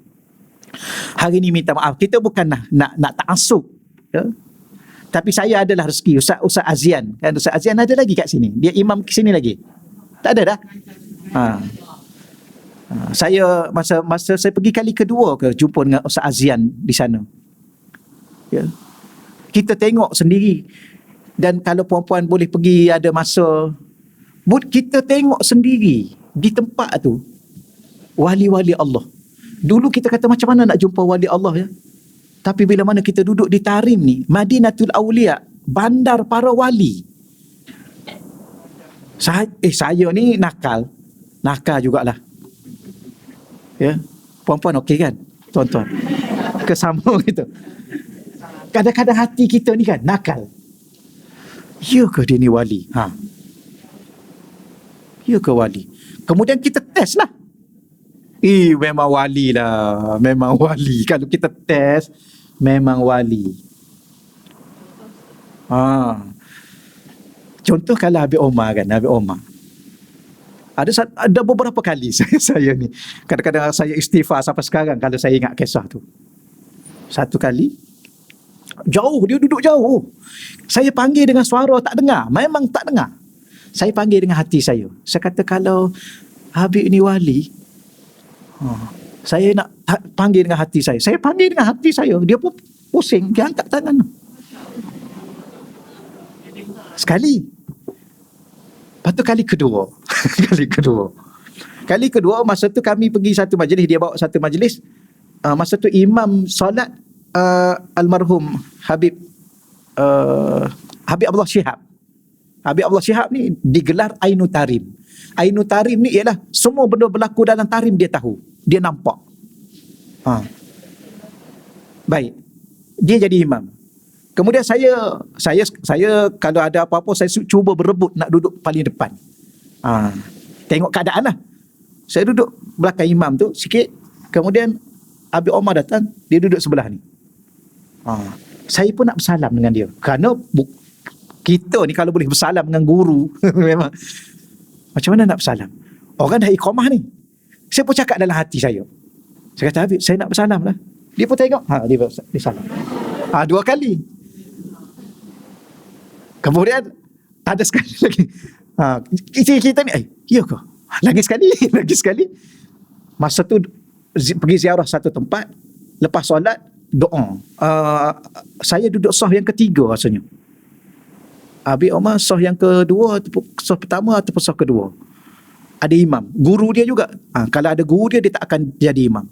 Hari ini minta maaf, kita bukan nak ta'assub, ya. Tapi saya adalah rezeki Ustaz Azian, kan? Ustaz Azian ada lagi kat sini, dia imam ke sini lagi? Tak ada dah. Saya masa saya pergi kali kedua ke jumpa dengan Ustaz Azian di sana, ya, kita tengok sendiri. Dan kalau puan-puan boleh pergi, ada masa kita tengok sendiri di tempat tu wali-wali Allah. Dulu kita kata macam mana nak jumpa wali Allah, ya. Tapi bila mana kita duduk di Tarim ni, Madinatul Aulia, bandar para wali. Saya ni nakal jugalah. Ya, puan-puan okey kan? Tuan-tuan. Kesama gitu. Kadang-kadang hati kita ni kan nakal. Ya ke dia ni wali? Ya ke wali? Kemudian kita test lah. Memang wali lah. Memang wali. Kalau kita test, memang wali. Contoh kalau Habib Omar kan, Habib Omar. Ada beberapa kali saya ni, kadang-kadang saya istighfar sampai sekarang kalau saya ingat kisah tu. Satu kali, jauh, dia duduk jauh. Saya panggil dengan suara tak dengar. Memang tak dengar. Saya panggil dengan hati saya. Saya kata kalau Habib ni wali, saya nak panggil dengan hati saya. Saya panggil dengan hati saya. Dia pun pusing. Dia angkat tangan. Sekali. Lepas tu kali kedua. Kali kedua, masa tu kami pergi satu majlis. Dia bawa satu majlis. Masa tu imam solat almarhum Habib Abdullah Shihab. Habib Abdullah Shihab ni digelar Ainu Tarim. Ainu Tarim ni ialah semua benda berlaku dalam Tarim dia tahu. Dia nampak. Baik. Dia jadi imam. Kemudian saya kalau ada apa-apa, saya cuba berebut nak duduk paling depan. Tengok keadaan lah. Saya duduk belakang imam tu sikit. Kemudian Habib Omar datang, dia duduk sebelah ni. Saya pun nak bersalam dengan dia. Kerana kita ni kalau boleh bersalam dengan guru, memang macam mana nak bersalam? Orang dah iqamah ni. Saya pun cakap dalam hati saya. Saya kata, Habib, saya nak bersalam lah. Dia pun tengok. Dia salam. 2 kali. Kemudian ada sekali lagi. Kita ni, ya ke? Lagi sekali, lagi sekali. Masa tu pergi ziarah satu tempat, lepas solat doa. Saya duduk saf yang ketiga rasanya. Habis Omar saf yang kedua, saf pertama ataupun saf kedua. Ada imam, guru dia juga. Kalau ada guru dia tak akan jadi imam.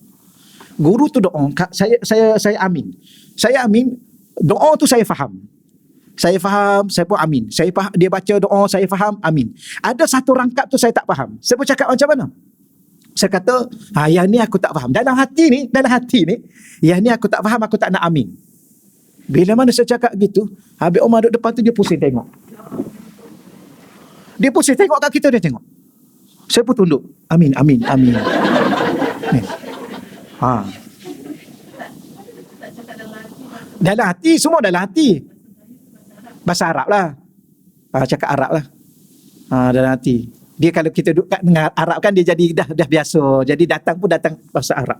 Guru tu doa, saya amin. Saya amin, doa tu saya faham. Saya faham, saya pun amin. Saya faham, dia baca doa, saya faham, amin. Ada satu rangkap tu saya tak faham. Saya pun cakap macam mana? Saya kata, yang ni aku tak faham. Dalam hati ni, yang ni aku tak faham, aku tak nak amin. Bila mana saya cakap gitu, habis Omar duduk depan tu, dia pusing tengok. Dia pusing tengok kat kita, dia tengok. Saya pun tunduk. Amin, amin, amin. Dalam hati, semua dalam hati. Bahasa Arab lah. Cakap Arab lah. Dalam hati. Dia kalau kita duduk kat dengar Arab kan, dia jadi dah biasa. Jadi datang pun datang bahasa Arab.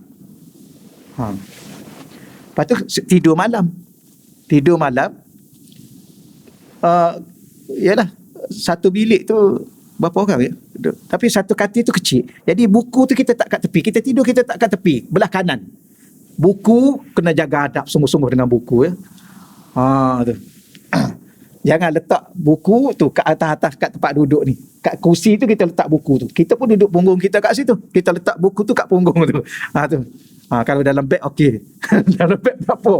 Lepas tu tidur malam. Yalah, satu bilik tu berapa orang ya? Tapi satu katil tu kecil. Jadi buku tu kita tak kat tepi. Kita tidur, kita tak kat tepi. Belah kanan. Buku kena jaga adab sungguh-sungguh dengan buku ya. Tu. Jangan letak buku tu kat atas-atas kat tempat duduk ni. Kat kursi tu kita letak buku tu. Kita pun duduk punggung kita kat situ. Kita letak buku tu kat punggung tu. Tu. Kalau dalam beg okey. Dalam beg tak apa.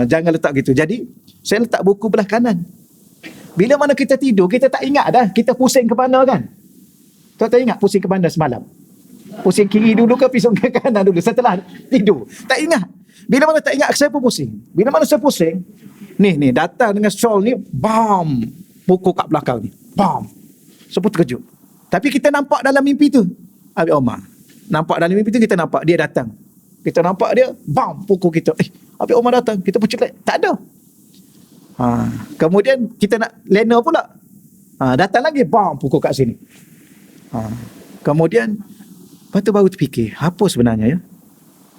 Jangan letak gitu. Jadi saya letak buku belah kanan. Bila mana kita tidur, kita tak ingat dah kita pusing ke mana kan. Tak ingat pusing ke mana semalam. Pusing kiri dulu ke pisau ke kanan dulu setelah tidur. Tak ingat. Bila mana tak ingat, saya pun pusing. Bila mana saya pusing, ni datang dengan shawl ni, bam, pukul kat belakang ni. Bam. Saya pun terkejut. Tapi kita nampak dalam mimpi tu. Habis Omar. Nampak dalam mimpi tu, kita nampak dia datang. Kita nampak dia, bam, pukul kita. Habis Omar datang. Kita pun cakap, tak ada. Kemudian kita nak lena pula. Datang lagi, bam, pukul kat sini. Kemudian lepas tu baru terfikir, apa sebenarnya ya?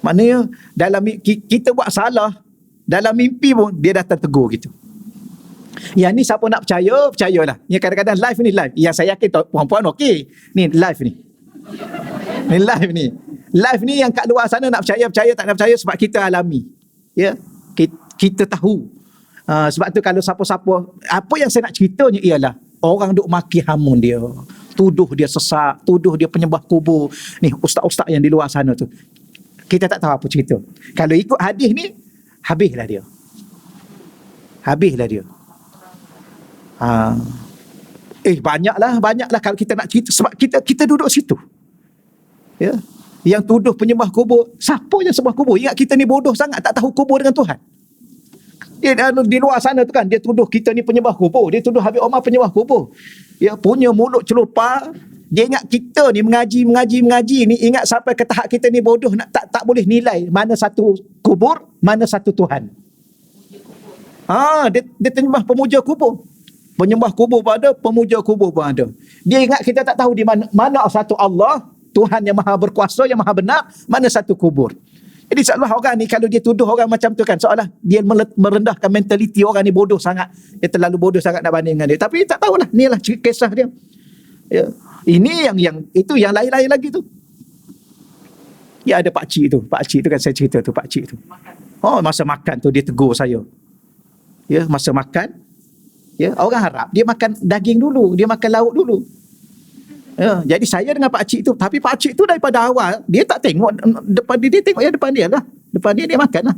Maknanya dalam kita buat salah, dalam mimpi pun dia datang tegur gitu. Yang ni siapa nak percaya, percayalah. Yang kadang-kadang live ni live. Yang saya yakin perempuan okey. Ni live ni. Ni live ni. Live ni yang kat luar sana nak percaya, tak nak percaya sebab kita alami. Ya. Kita tahu. Sebab tu kalau siapa-siapa, apa yang saya nak ceritanya ialah orang duk maki hamun dia. Tuduh dia sesak, tuduh dia penyembah kubur. Ni ustaz-ustaz yang di luar sana tu. Kita tak tahu apa cerita. Kalau ikut hadis ni, habislah dia. Banyaklah kalau kita nak cerita sebab kita duduk situ. Ya. Yang tuduh penyembah kubur, siapa yang sembah kubur? Ingat kita ni bodoh sangat tak tahu kubur dengan Tuhan. Dia di luar sana tu kan, dia tuduh kita ni penyembah kubur, dia tuduh Habib Omar penyembah kubur. Ya, punya mulut celupar. Dia ingat kita ni mengaji ni, ingat sampai ke tahap kita ni bodoh nak tak boleh nilai mana satu kubur, mana satu Tuhan. Dia penyembah pemuja kubur. Penyembah kubur pun ada, pemuja kubur pun ada. Dia ingat kita tak tahu di mana satu Allah, Tuhan yang maha berkuasa, yang maha benar, mana satu kubur. Jadi seolah orang ni kalau dia tuduh orang macam tu kan, seolah dia merendahkan mentaliti orang ni bodoh sangat. Dia terlalu bodoh sangat nak banding dengan dia. Tapi tak tahulah, inilah kisah dia. Ya. Ini yang itu yang lain-lain lagi tu. Ya ada pakcik tu kan saya cerita tu, pakcik tu. Masa makan tu dia tegur saya. Ya, masa makan, ya, orang Arab dia makan daging dulu, dia makan lauk dulu. Ya, jadi saya dengan pakcik tu, tapi pakcik tu daripada awal dia tak tengok depan dia tengok ya depan dia lah. Depan dia makan lah.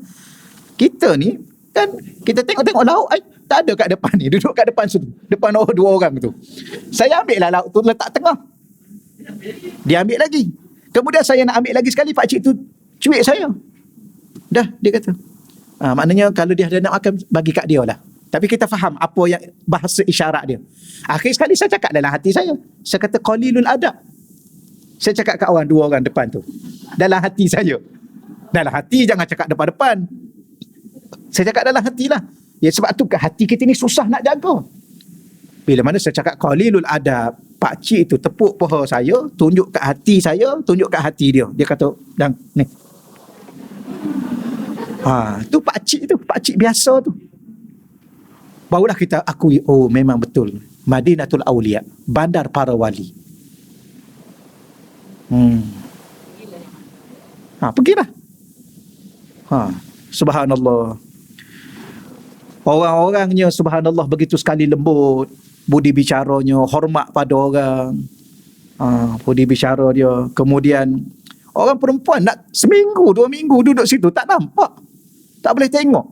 Kita ni kan kita tengok lauk tak ada kat depan ni, duduk kat depan situ. Depan dua orang tu. Saya ambil lah lauk tu letak tengah. Dia ambil lagi. Kemudian saya nak ambil lagi sekali, pakcik tu cuik saya. Dah, dia kata. Maknanya kalau dia ada nak makan, bagi kat dia lah. Tapi kita faham apa yang bahasa isyarat dia. Akhir sekali saya cakap dalam hati saya. Saya kata qalilul adab. Saya cakap kat orang, dua orang depan tu. Dalam hati saya. Dalam hati, jangan cakap depan-depan. Saya cakap dalam hati lah. Ya, sebab tu hati kita ni susah nak jaga. Bila mana saya cakap qalilul adab, pakcik itu tepuk paha saya, tunjuk kat hati saya, tunjuk kat hati dia. Dia kata, "Dang, ni." Tu pakcik biasa tu. barulah kita akui, oh memang betul, Madinatul Aulia, bandar para wali. Pergilah. Subhanallah. Orang-orangnya subhanallah begitu sekali lembut, budi bicaranya, hormat pada orang. Budi bicara dia. Kemudian orang perempuan nak seminggu, 2 minggu duduk situ tak nampak. Tak boleh tengok.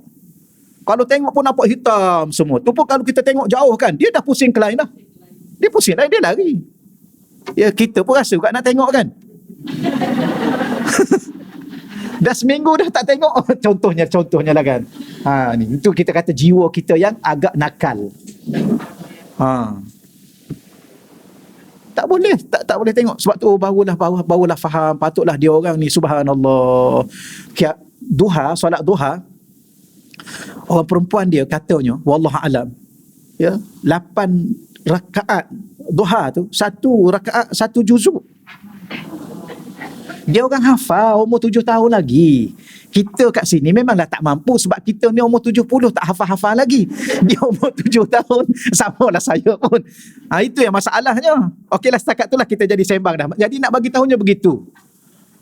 Kalau tengok pun nampak hitam semua. Tu pun kalau kita tengok jauh kan, dia dah pusing ke lain dah. Dia pusing lain, dia lari. Ya, kita pun rasa juga nak tengok kan. Dah seminggu dah tak tengok. Contohnya lah kan. Ni itu kita kata jiwa kita yang agak nakal. Tak boleh, tak boleh tengok. Sebab tu barulah faham, patutlah dia orang ni subhanallah. Duha, solat duha, orang perempuan dia katanya wallahu alam, ya, 8 rakaat duha tu, 1 rakaat 1 juzuk. Dia orang hafal umur 7 tahun lagi. Kita kat sini memanglah tak mampu sebab kita ni umur 70 tak hafal-hafal lagi. Dia umur 7 tahun, samalah saya pun. Itu yang masalahnya. Okeylah, setakat itulah kita jadi sembang dah. Jadi nak bagi tahunya begitu.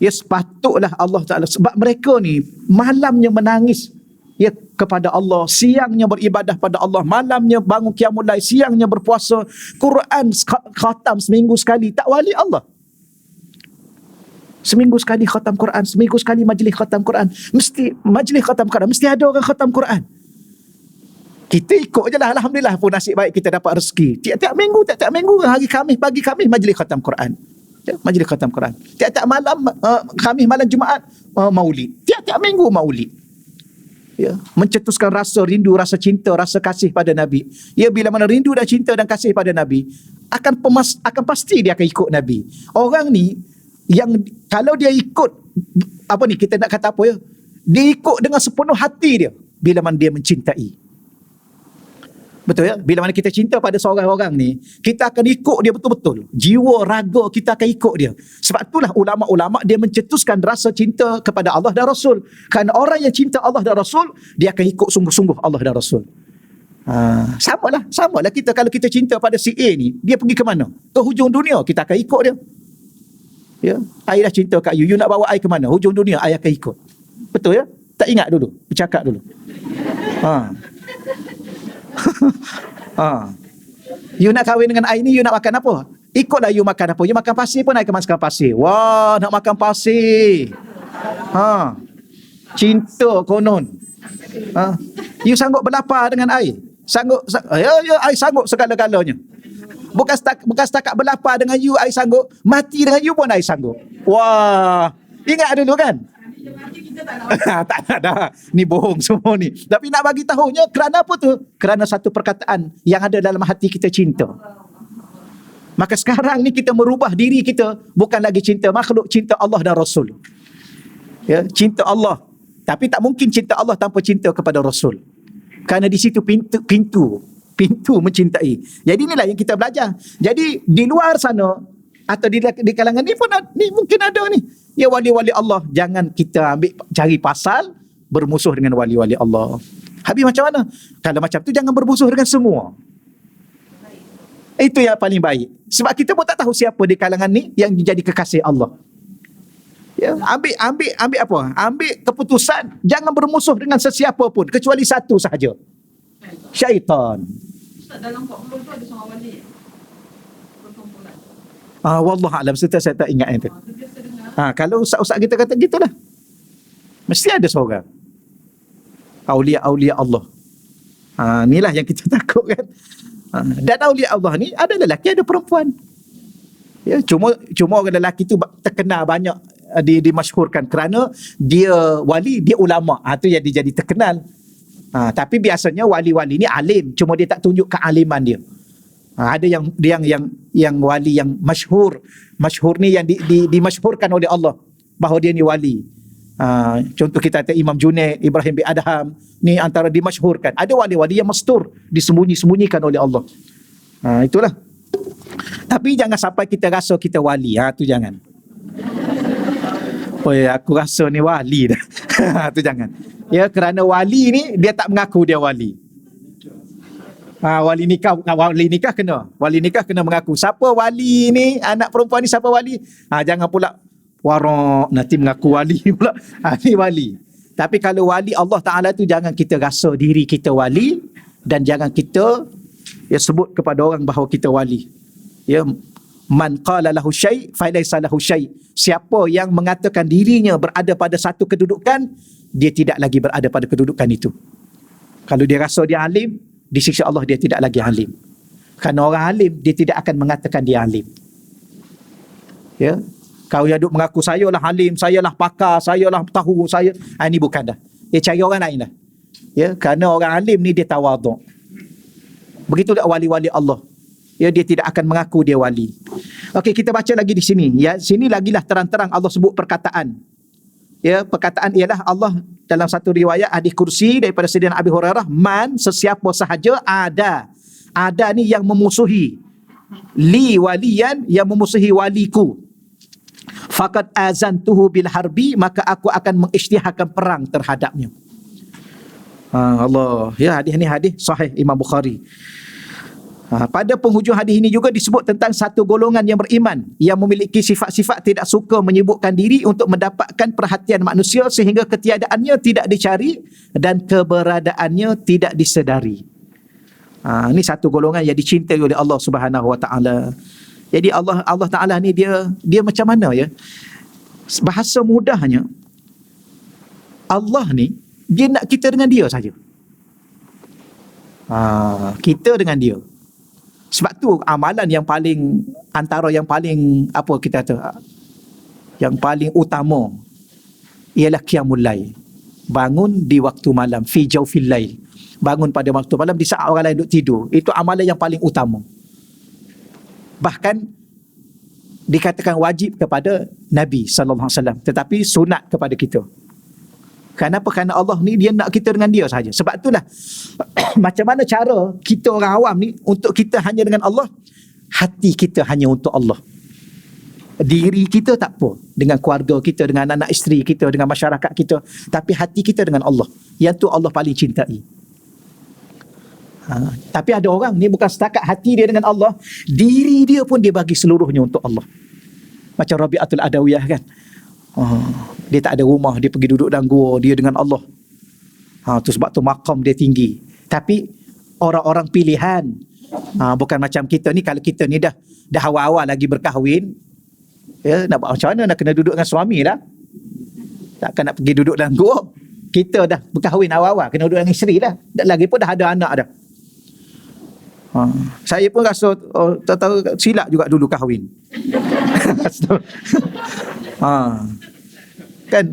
Ya, sepatutlah Allah Ta'ala, sebab mereka ni malamnya menangis ya kepada Allah, siangnya beribadah pada Allah, malamnya bangun qiyamul lail, siangnya berpuasa, Quran khatam seminggu sekali, tak wali Allah. Seminggu sekali khatam Quran, seminggu sekali majlis khatam Quran. Mesti majlis khatam Quran, mesti ada orang khatam Quran. Kita ikut je lah, alhamdulillah pun nasib baik kita dapat rezeki. Tiap-tiap minggu, hari Khamis, pagi Khamis majlis khatam Quran. Majlis khatam Quran. Tiap-tiap malam, Khamis malam Jumaat, maulid. Tiap-tiap minggu maulid. Ya, mencetuskan rasa rindu, rasa cinta, rasa kasih pada Nabi. Ya, bila mana rindu dan cinta dan kasih pada Nabi, akan pasti dia akan ikut Nabi. Orang ni yang kalau dia ikut, apa ni kita nak kata apa ya, dia ikut dengan sepenuh hati dia bila mana dia mencintai. Betul ya? Bila mana kita cinta pada seorang orang ni, kita akan ikut dia betul-betul. Jiwa, raga kita akan ikut dia. Sebab itulah ulama-ulama dia mencetuskan rasa cinta kepada Allah dan Rasul. Kerana orang yang cinta Allah dan Rasul, dia akan ikut sungguh-sungguh Allah dan Rasul. Samalah kita kalau kita cinta pada si A ni, dia pergi ke mana? Ke hujung dunia, kita akan ikut dia. Ya, I dah cinta kat you nak bawa I ke mana? Hujung dunia, I akan ikut. Betul ya? Tak ingat dulu, bercakap dulu. You nak kahwin dengan I ni, you nak makan apa? Ikutlah you makan apa. You makan pasir pun I akan makan pasir. Wah, nak makan pasir. Cinta konon. You sanggup berlapar dengan I? Sanggup? Ya, I sanggup segala-galanya. Bukan setakat berlapar dengan you, I sanggup. Mati dengan you pun I sanggup. Wah, ingat dulu kan? Tak nak dah. Ni bohong semua ni. Tapi nak bagi tahunya kerana apa tu? Kerana satu perkataan yang ada dalam hati kita cinta. Maka sekarang ni kita merubah diri kita, bukan lagi cinta makhluk, cinta Allah dan Rasul. Ya, cinta Allah. Tapi tak mungkin cinta Allah tanpa cinta kepada Rasul. Kerana di situ pintu mencintai. Jadi inilah yang kita belajar. Jadi di luar sana atau di kalangan ni pun ni mungkin ada ni. Ya, wali-wali Allah, jangan kita cari pasal bermusuh dengan wali-wali Allah. Habis macam mana? Kalau macam tu jangan bermusuh dengan semua. Itu yang paling baik. Sebab kita pun tak tahu siapa di kalangan ni yang jadi kekasih Allah. Ya, ambil apa? Ambil keputusan jangan bermusuh dengan sesiapa pun kecuali satu sahaja. Syaitan. Ustaz, dalam 40 tu ada seorang wali. Wallah alam, saya tak ingat itu. Kalau ustaz-ustaz kita kata gitulah. Mesti ada seorang. Aulia Allah. Inilah yang kita takut kan. Dan aulia Allah ni ada lelaki, ada perempuan. Ya, cuma orang lelaki tu terkenal banyak, dimasyhurkan kerana dia wali, dia ulama. Tu yang dia jadi terkenal. Tapi biasanya wali-wali ni alim, cuma dia tak tunjuk kealiman dia. Ada yang wali yang masyhur ni yang dimasyhurkan oleh Allah bahawa dia ni wali. Contoh kita ada Imam Junaid, Ibrahim bin Adham, ni antara dimasyhurkan. Ada wali-wali yang mastur, disembunyi-sembunyikan oleh Allah. Itulah. Tapi jangan sampai kita rasa kita wali. Tu jangan. Aku rasa ni wali dah. Tu jangan. Ya, kerana wali ni dia tak mengaku dia wali. Wali nikah kena. Wali nikah kena mengaku. Siapa wali ni? Anak perempuan ni siapa wali? Jangan pula warak nanti mengaku wali pula. Ni wali. Tapi kalau wali Allah Ta'ala tu jangan kita rasa diri kita wali dan jangan kita sebut kepada orang bahawa kita wali. Man qala lahu syai' falaysa lahu syai'. Siapa yang mengatakan dirinya berada pada satu kedudukan, dia tidak lagi berada pada kedudukan itu. Kalau dia rasa dia alim, di sisi Allah dia tidak lagi alim. Kerana orang alim dia tidak akan mengatakan dia alim. Kau yang duk mengaku saya lah alim, saya lah pakar, saya lah tahu, saya ini bukan dah. Dia cari orang lain dah. Kerana orang alim ni dia tawaduk. Begitulah wali-wali Allah. Dia tidak akan mengaku dia wali. Okey, kita baca lagi di sini. Sini lagilah terang-terang Allah sebut perkataan. Perkataan ialah Allah dalam satu riwayat hadis kursi daripada Sayyidina Abi Hurairah, man sesiapa sahaja ada ni yang memusuhi li waliyan, yang memusuhi waliku, faqad azantuhu bil harbi, maka aku akan mengisytiharkan perang terhadapnya. Allah, hadis ni hadis sahih Imam Bukhari. Pada penghujung hadis ini juga disebut tentang satu golongan yang beriman yang memiliki sifat-sifat tidak suka menyibukkan diri untuk mendapatkan perhatian manusia sehingga ketiadaannya tidak dicari dan keberadaannya tidak disedari. Ini satu golongan yang dicintai oleh Allah Subhanahu Wa Taala. Jadi Allah Taala ni dia macam mana bahasa mudahnya, Allah ni dia nak kita dengan dia saja. Kita dengan dia. Sebab tu amalan yang paling, antara yang paling yang paling utama ialah qiyamul lail. Bangun di waktu malam, fi jawfil lail. Bangun pada waktu malam di saat orang lain duduk tidur. Itu amalan yang paling utama. Bahkan dikatakan wajib kepada Nabi sallallahu alaihi wasallam, tetapi sunat kepada kita. Kenapa? Kerana Allah ni dia nak kita dengan dia saja. Sebab itulah macam mana cara kita orang awam ni untuk kita hanya dengan Allah, hati kita hanya untuk Allah. Diri kita tak apa, dengan keluarga kita, dengan anak isteri kita, dengan masyarakat kita, tapi hati kita dengan Allah. Yang tu Allah paling cintai. Tapi ada orang ni bukan setakat hati dia dengan Allah, diri dia pun dia bagi seluruhnya untuk Allah. Macam Rabi'atul Adawiyah kan. Dia tak ada rumah, dia pergi duduk dalam gua, dia dengan Allah. Tu sebab tu maqam dia tinggi. Tapi orang-orang pilihan, bukan macam kita ni. Kalau kita ni dah awal-awal lagi berkahwin, nak buat macam mana, nak kena duduk dengan suami lah, takkan nak pergi duduk dalam gua. Kita dah berkahwin awal-awal, kena duduk dengan isteri lah, lagi pun dah ada anak dah. Saya pun rasa tahu silap juga dulu kahwin. Kan?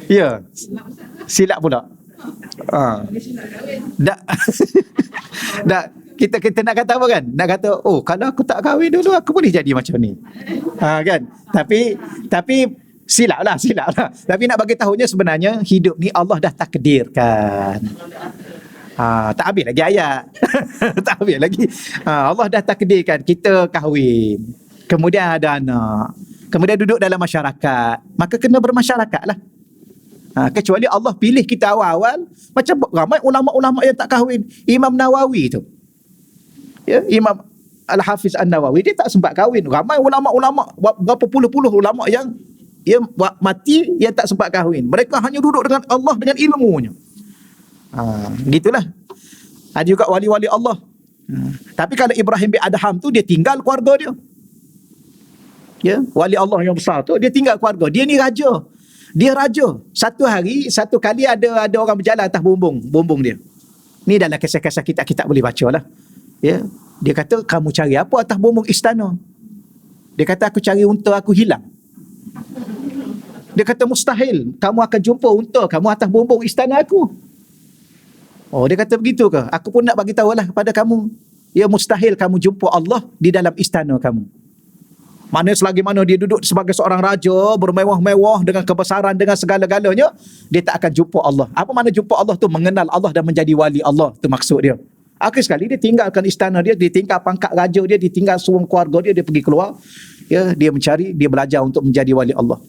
Ya. Silap pula. Kita nak kata apa kan? Nak kata, kalau aku tak kahwin dulu, aku boleh jadi macam ni. Kan? Tapi silap lah. Tapi nak bagi tahunya sebenarnya hidup ni Allah dah takdirkan. Tak habis lagi ayat. Tak habis lagi. Allah dah takdirkan kita kahwin, kemudian ada anak, kemudian duduk dalam masyarakat, maka kena bermasyarakat lah. Kecuali Allah pilih kita awal-awal, macam ramai ulama-ulama yang tak kahwin. Imam Nawawi tu, Imam Al-Hafiz An-Nawawi, dia tak sempat kahwin. Ramai ulama-ulama, berapa puluh-puluh ulama yang mati, yang tak sempat kahwin. Mereka hanya duduk dengan Allah dengan ilmunya. Gitulah. Ada juga wali-wali Allah. Tapi kalau Ibrahim bin Adham tu, dia tinggal keluarga dia. Wali Allah yang besar tu, dia tinggal keluarga. Dia ni raja. Dia raja. Satu kali ada orang berjalan atas bumbung dia. Ni dalam kisah-kisah kita boleh baca lah. Dia kata, kamu cari apa atas bumbung istana? Dia kata, aku cari unta aku hilang. Dia kata, mustahil kamu akan jumpa unta kamu atas bumbung istana aku. Dia kata begitu ke? Aku pun nak bagi tahulah kepada kamu, mustahil kamu jumpa Allah di dalam istana kamu. Mana selagi mana dia duduk sebagai seorang raja, bermewah-mewah dengan kebesaran, dengan segala-galanya, dia tak akan jumpa Allah. Apa makna jumpa Allah tu? Mengenal Allah dan menjadi wali Allah, tu maksud dia. Akhir sekali dia tinggalkan istana dia, dia tinggal pangkat raja dia, dia tinggal semua keluarga dia pergi keluar. Dia mencari, dia belajar untuk menjadi wali Allah.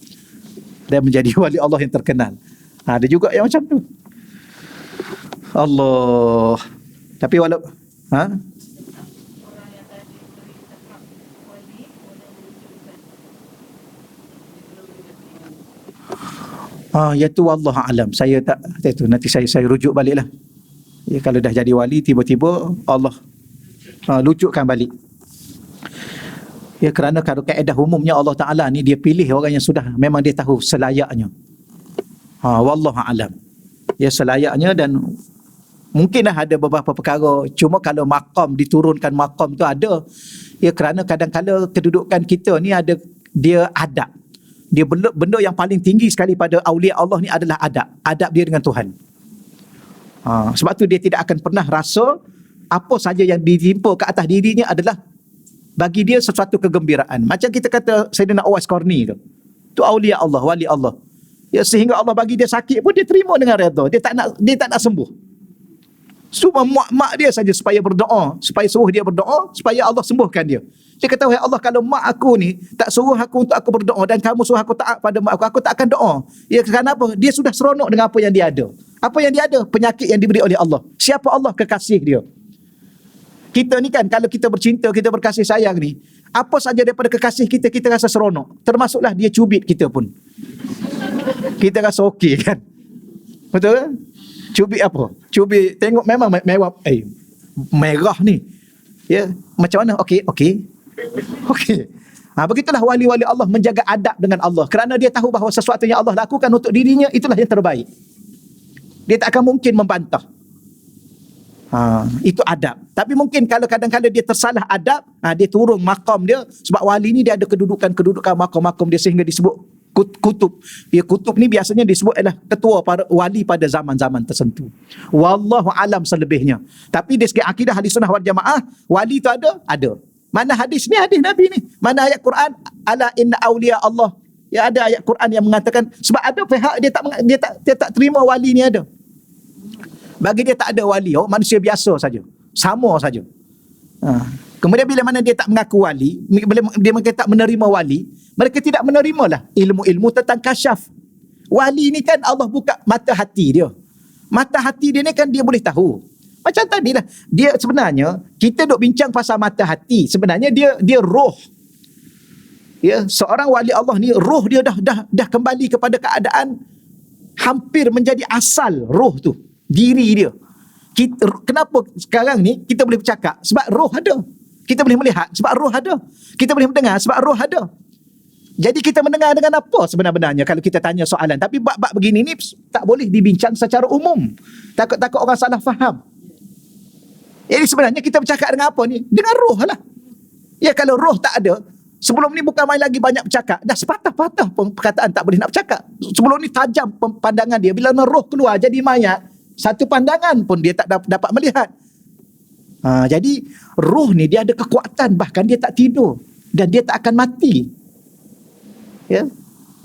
Dan menjadi wali Allah yang terkenal. Ada juga yang macam tu. Allah. Tapi walau ha? Orang yang tadi beri cakap wali, orang menunjukkan. Ya tu wallahu alam. Saya tak itu nanti saya rujuk baliklah. Ya, kalau dah jadi wali tiba-tiba Allah lucukkan balik. Ya, kerana kalau kaedah umumnya Allah Taala ni dia pilih orang yang sudah memang dia tahu selayaknya. Wallahu alam. Ya, selayaknya. Dan mungkinlah ada beberapa perkara, cuma kalau maqam diturunkan maqam tu ada. Ya, kerana kadang-kala kedudukan kita ni ada dia adab. Dia benda yang paling tinggi sekali pada awliya Allah ni adalah adab. Adab dia dengan Tuhan. Sebab tu dia tidak akan pernah rasa apa saja yang ditimpa ke atas dirinya adalah bagi dia sesuatu kegembiraan. Macam kita kata Sayyidina Uwais Qarni tu. Tu awliya Allah, wali Allah. Ya, sehingga Allah bagi dia sakit pun dia terima dengan redha. Dia tak nak sembuh. Cuma mak dia saja supaya berdoa, supaya suruh dia berdoa, supaya Allah sembuhkan dia. Dia kata, "Wahai Allah, kalau mak aku ni tak suruh aku untuk aku berdoa dan kamu suruh aku taat pada mak aku tak akan doa." Ya, kenapa? Dia sudah seronok dengan apa yang dia ada. Apa yang dia ada? Penyakit yang diberi oleh Allah. Siapa Allah? Kekasih dia. Kita ni kan, kalau kita bercinta, kita berkasih sayang ni, apa saja daripada kekasih kita, kita rasa seronok. Termasuklah dia cubit kita pun. Kita rasa okey kan? Betul kan? Cubit apa? Cubit, tengok memang mewah. Merah ni. Ya, macam mana? Okey. Begitulah wali-wali Allah menjaga adab dengan Allah. Kerana dia tahu bahawa sesuatu yang Allah lakukan untuk dirinya, itulah yang terbaik. Dia tak akan mungkin membantah. Itu adab. Tapi mungkin kalau kadang-kadang dia tersalah adab, dia turun maqam dia. Sebab wali ni dia ada kedudukan maqam-maqam dia sehingga disebut kutub. Ya, kutub ni biasanya disebut adalah ketua para wali pada zaman-zaman tertentu. Wallahu alam selebihnya. Tapi dari segi akidah Ahlussunnah wal Jamaah, wali tu ada? Ada. Mana hadis ni? Hadis Nabi ni. Mana ayat Quran? Ala inna awliya Allah. Ya, ada ayat Quran yang mengatakan, sebab ada pihak dia tak terima wali ni ada. Bagi dia tak ada wali, manusia biasa saja. Sama saja. Kemudian bila mana dia tak mengaku wali, dia mereka tak menerima wali, mereka tidak menerimalah ilmu-ilmu tentang kasyaf. Wali ni kan Allah buka mata hati dia. Mata hati dia ni kan dia boleh tahu. Macam tadi lah, dia sebenarnya, kita duk bincang pasal mata hati, sebenarnya dia roh. Ya, seorang wali Allah ni roh dia dah kembali kepada keadaan hampir menjadi asal roh tu. Diri dia. Kenapa sekarang ni kita boleh bercakap? Sebab roh ada. Kita boleh melihat sebab roh ada. Kita boleh mendengar sebab roh ada. Jadi kita mendengar dengan apa sebenarnya kalau kita tanya soalan. Tapi bab-bab begini ni tak boleh dibincang secara umum. Takut orang salah faham. Jadi sebenarnya kita bercakap dengan apa ni? Dengan roh lah. Ya, kalau roh tak ada, sebelum ni bukan main lagi banyak bercakap. Dah sepatah-patah perkataan tak boleh nak bercakap. Sebelum ni tajam pandangan dia. Bila roh keluar jadi mayat, satu pandangan pun dia tak dapat melihat. Jadi roh ni dia ada kekuatan, bahkan dia tak tidur dan dia tak akan mati. Ya,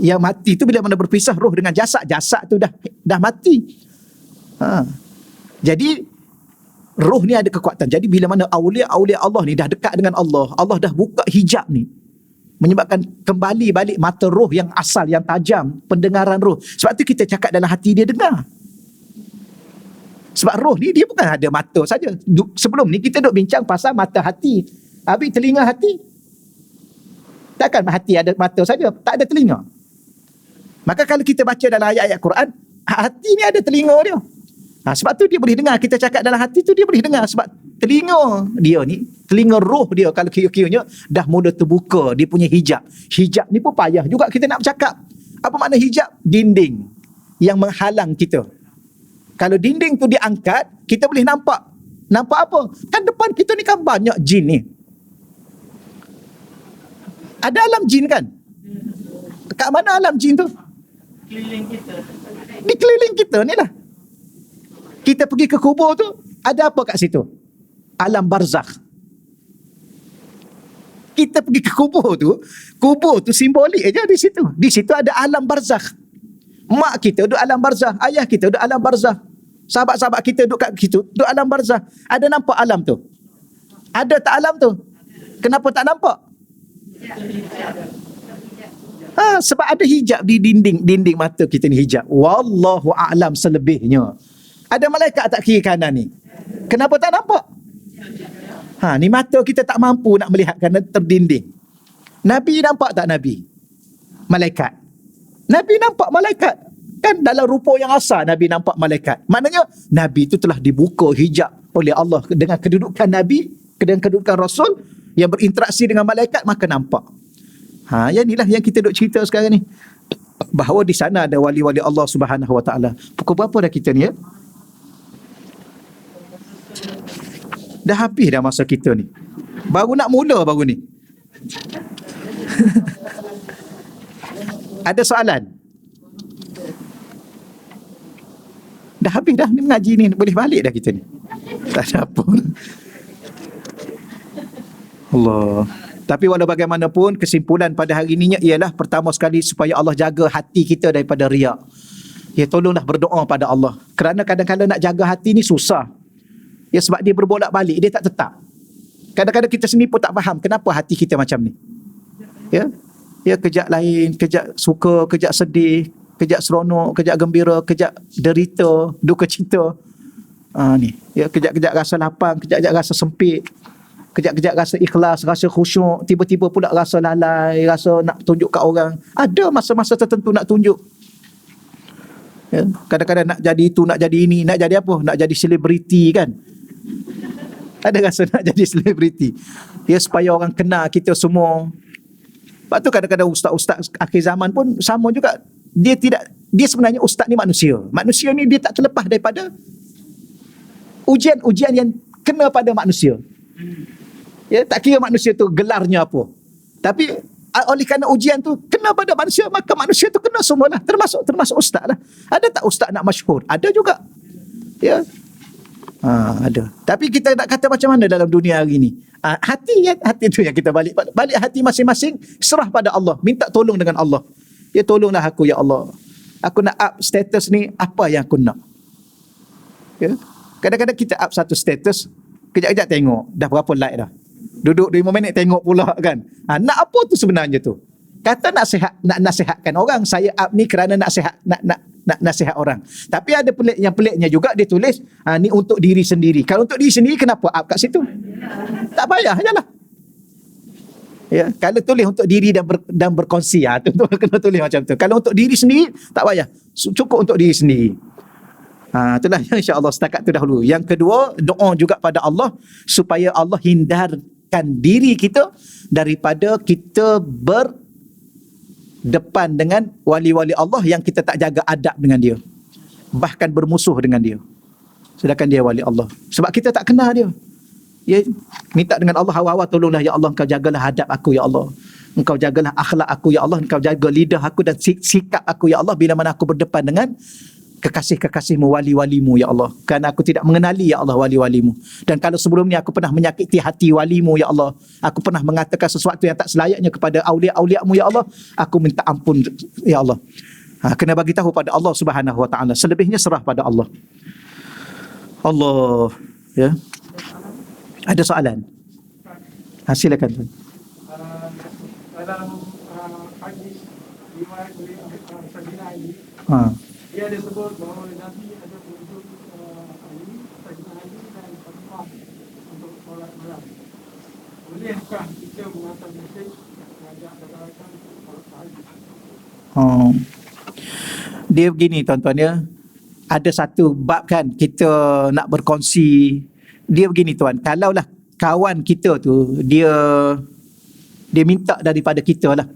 yang mati tu bila mana berpisah roh dengan jasad tu dah mati. Jadi roh ni ada kekuatan. Jadi bila mana awliya Allah ni dah dekat dengan Allah, Allah dah buka hijab ni, menyebabkan kembali balik mata roh yang asal, yang tajam, pendengaran roh. Sebab tu kita cakap dalam hati dia dengar. Sebab roh ni dia bukan ada mata saja. Sebelum ni kita duk bincang pasal mata hati. Habis telinga hati. Takkan hati ada mata saja, tak ada telinga. Maka kalau kita baca dalam ayat-ayat Quran, hati ni ada telinga dia. Sebab tu dia boleh dengar. Kita cakap dalam hati tu dia boleh dengar. Sebab telinga dia ni, telinga roh dia kalau kira-kiranya dah mula terbuka, dia punya hijab. Hijab ni pun payah juga kita nak bercakap. Apa makna hijab? Dinding yang menghalang kita. Kalau dinding tu diangkat, kita boleh nampak. Nampak apa? Kan depan kita ni kan banyak jin ni. Ada alam jin kan? Kat mana alam jin tu? Keliling kita. Di keliling kita ni lah. Kita pergi ke kubur tu, ada apa kat situ? Alam barzakh. Kita pergi ke kubur tu simbolik aja di situ. Di situ ada alam barzakh. Mak kita duduk alam barzakh, ayah kita duduk alam barzakh. Sahabat-sahabat kita duduk kat situ, duduk alam barzakh. Ada nampak alam tu? Ada tak alam tu? Kenapa tak nampak? Sebab ada hijab di dinding mata kita ni, hijab. Wallahu a'lam selebihnya. Ada malaikat tak kiri kanan ni? Kenapa tak nampak? Ni mata kita tak mampu nak melihat kerana terdinding. Nabi nampak tak Nabi? Malaikat. Nabi nampak malaikat. Kan dalam rupa yang asal Nabi nampak malaikat. Maknanya Nabi itu telah dibuka hijab oleh Allah dengan kedudukan Nabi, dengan kedudukan Rasul yang berinteraksi dengan malaikat, maka nampak. Yang inilah yang kita duk cerita sekarang ni. Bahawa di sana ada wali-wali Allah Subhanahu Wa Taala. Pukul berapa dah kita ni ya? Dah habis dah masa kita ni. Baru nak mula baru ni. Ada soalan? Dah habis dah ni mengaji ni, boleh balik dah kita ni. Tak ada apa. Allah. Tapi walau bagaimanapun, kesimpulan pada hari ini ialah pertama sekali supaya Allah jaga hati kita daripada riak. Ya, tolonglah berdoa pada Allah. Kerana kadang-kadang nak jaga hati ni susah. Ya, sebab dia berbolak-balik, dia tak tetap. Kadang-kadang kita sendiri pun tak faham kenapa hati kita macam ni. Ya, kejap lain, kejap suka, kejap sedih, kejap seronok, kejap gembira, kejap derita, duka cita. Ni, ya, kejap-kejap rasa lapang, kejap-kejap rasa sempit, kejap-kejap rasa ikhlas, rasa khusyuk, tiba-tiba pula rasa lalai, rasa nak tunjuk kat orang. Ada masa-masa tertentu nak tunjuk. Ya, kadang-kadang nak jadi itu, nak jadi ini, nak jadi apa? Nak jadi selebriti kan? Ada rasa nak jadi selebriti. Ya, supaya orang kenal kita semua. Sebab tu kadang-kadang ustaz-ustaz akhir zaman pun sama juga. Dia sebenarnya ustaz ni manusia. Manusia ni dia tak terlepas daripada ujian-ujian yang kena pada manusia. Ya, tak kira manusia tu gelarnya apa. Tapi oleh kerana ujian tu kena pada manusia, maka manusia tu kena semualah, termasuk ustaz lah. Ada tak ustaz nak masyhur? Ada juga. Ya. Ada. Tapi kita nak kata macam mana dalam dunia hari ni? Hati tu yang kita balik hati masing-masing, serah pada Allah, minta tolong dengan Allah. Ya, tolonglah aku ya Allah. Aku nak up status ni, apa yang aku nak. Ya. Kadang-kadang kita up satu status, kejap-kejap tengok dah berapa like dah. Duduk 5 minit tengok pula kan. Nak apa tu sebenarnya tu? Kata nak nasihatkan orang. Saya up ni kerana nak nasihat orang. Tapi ada peliknya juga dia tulis ni untuk diri sendiri. Kalau untuk diri sendiri kenapa up kat situ? Tak payah ajalah. Ya, kalau tulis untuk diri dan berkongsi, tu kena tulis macam tu. Kalau untuk diri sendiri tak payah. Cukup untuk diri sendiri. Itulah insya-Allah setakat tu dahulu. Yang kedua, doa juga pada Allah supaya Allah hindarkan diri kita daripada kita berdepan dengan wali-wali Allah yang kita tak jaga adab dengan dia. Bahkan bermusuh dengan dia. Sedangkan dia wali Allah. Sebab kita tak kenal dia. Ya, minta dengan Allah, hawa-hawa tolonglah ya Allah, engkau jagalah adab aku ya Allah. Engkau jagalah akhlak aku ya Allah, engkau jaga lidah aku dan sikap aku ya Allah bila mana aku berdepan dengan kekasih-kekasihmu, wali-walimu ya Allah. Kerana aku tidak mengenali ya Allah wali-walimu. Dan kalau sebelum ni aku pernah menyakiti hati walimu ya Allah, aku pernah mengatakan sesuatu yang tak selayaknya kepada awliya-awliyamu ya Allah, aku minta ampun ya Allah. Kena bagi tahu pada Allah Subhanahu Wa Taala. Selebihnya serah pada Allah. Allah, ya. Ada soalan? Silakan tuan. Dalam hadis riwayat oleh Sayyidina Ali, dia ada sebut bahawa Nabi ada menunjuk Sayyidina Ali dan Fatimah untuk solat malam. Bolehkah kita menghantar mesej mengajak rakan solat tahajud? Dia begini tuan-tuan ya. Ada satu bab kan kita nak berkongsi. Dia begini tuan, kalaulah kawan kita tu dia minta daripada kita lah.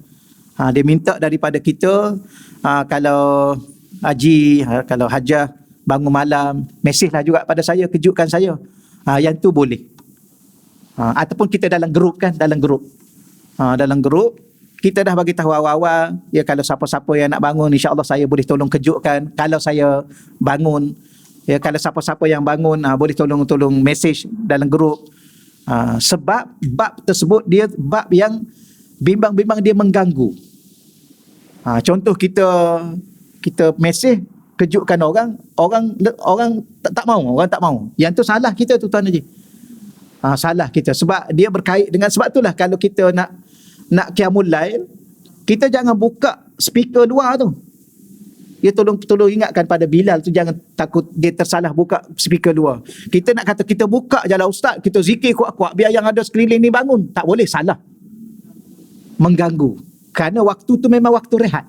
Dia minta daripada kita, kalau Haji, kalau Hajah bangun malam, mesej lah juga pada saya, kejutkan saya. Yang tu boleh. Ataupun kita dalam grup kan, dalam grup kita dah bagi tahu awal-awal, ya kalau siapa-siapa yang nak bangun, insya-Allah saya boleh tolong kejutkan kalau saya bangun. Ya, kalau siapa-siapa yang bangun, boleh tolong mesej dalam grup. Sebab bab tersebut dia bab yang bimbang-bimbang dia mengganggu. Contoh kita mesej kejutkan orang tak mau, orang tak mau. Yang tu salah kita tu tuan Haji. Salah kita sebab dia berkait dengan, sebab itulah kalau kita nak qiyamul lail, kita jangan buka speaker luar tu. Dia tolong ingatkan pada Bilal tu jangan takut dia tersalah buka speaker luar. Kita nak kata kita buka je lah ustaz, kita zikir kuat-kuat biar yang ada sekeliling ni bangun. Tak boleh, salah. Mengganggu. Kerana waktu tu memang waktu rehat.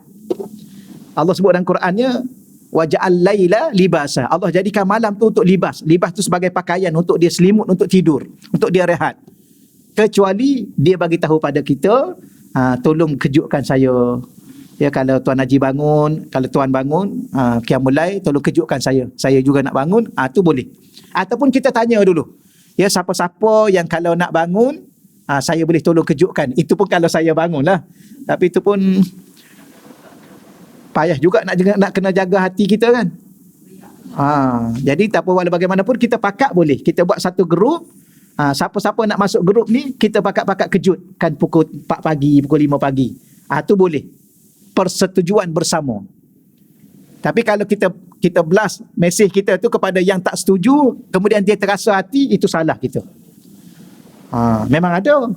Allah sebut dalam Qurannya waja'al laila libasa. Allah jadikan malam tu untuk libas. Libas tu sebagai pakaian untuk dia selimut, untuk tidur, untuk dia rehat. Kecuali dia bagi tahu pada kita, tolong kejutkan saya. Ya, kalau Tuan Haji bangun, kalau Tuan bangun, qiyamul lail, tolong kejutkan saya. Saya juga nak bangun, tu boleh. Ataupun kita tanya dulu. Ya, siapa-siapa yang kalau nak bangun, saya boleh tolong kejutkan. Itu pun kalau saya bangun lah. Tapi itu pun payah juga nak kena jaga hati kita kan. Jadi tak apa, walau bagaimanapun kita pakat boleh. Kita buat satu grup. Siapa-siapa nak masuk grup ni, kita pakat-pakat kejutkan pukul 4 pagi, pukul 5 pagi. Tu boleh. Persetujuan bersama. Tapi kalau kita blast mesej kita tu kepada yang tak setuju, kemudian dia terasa hati, itu salah kita. Memang ada.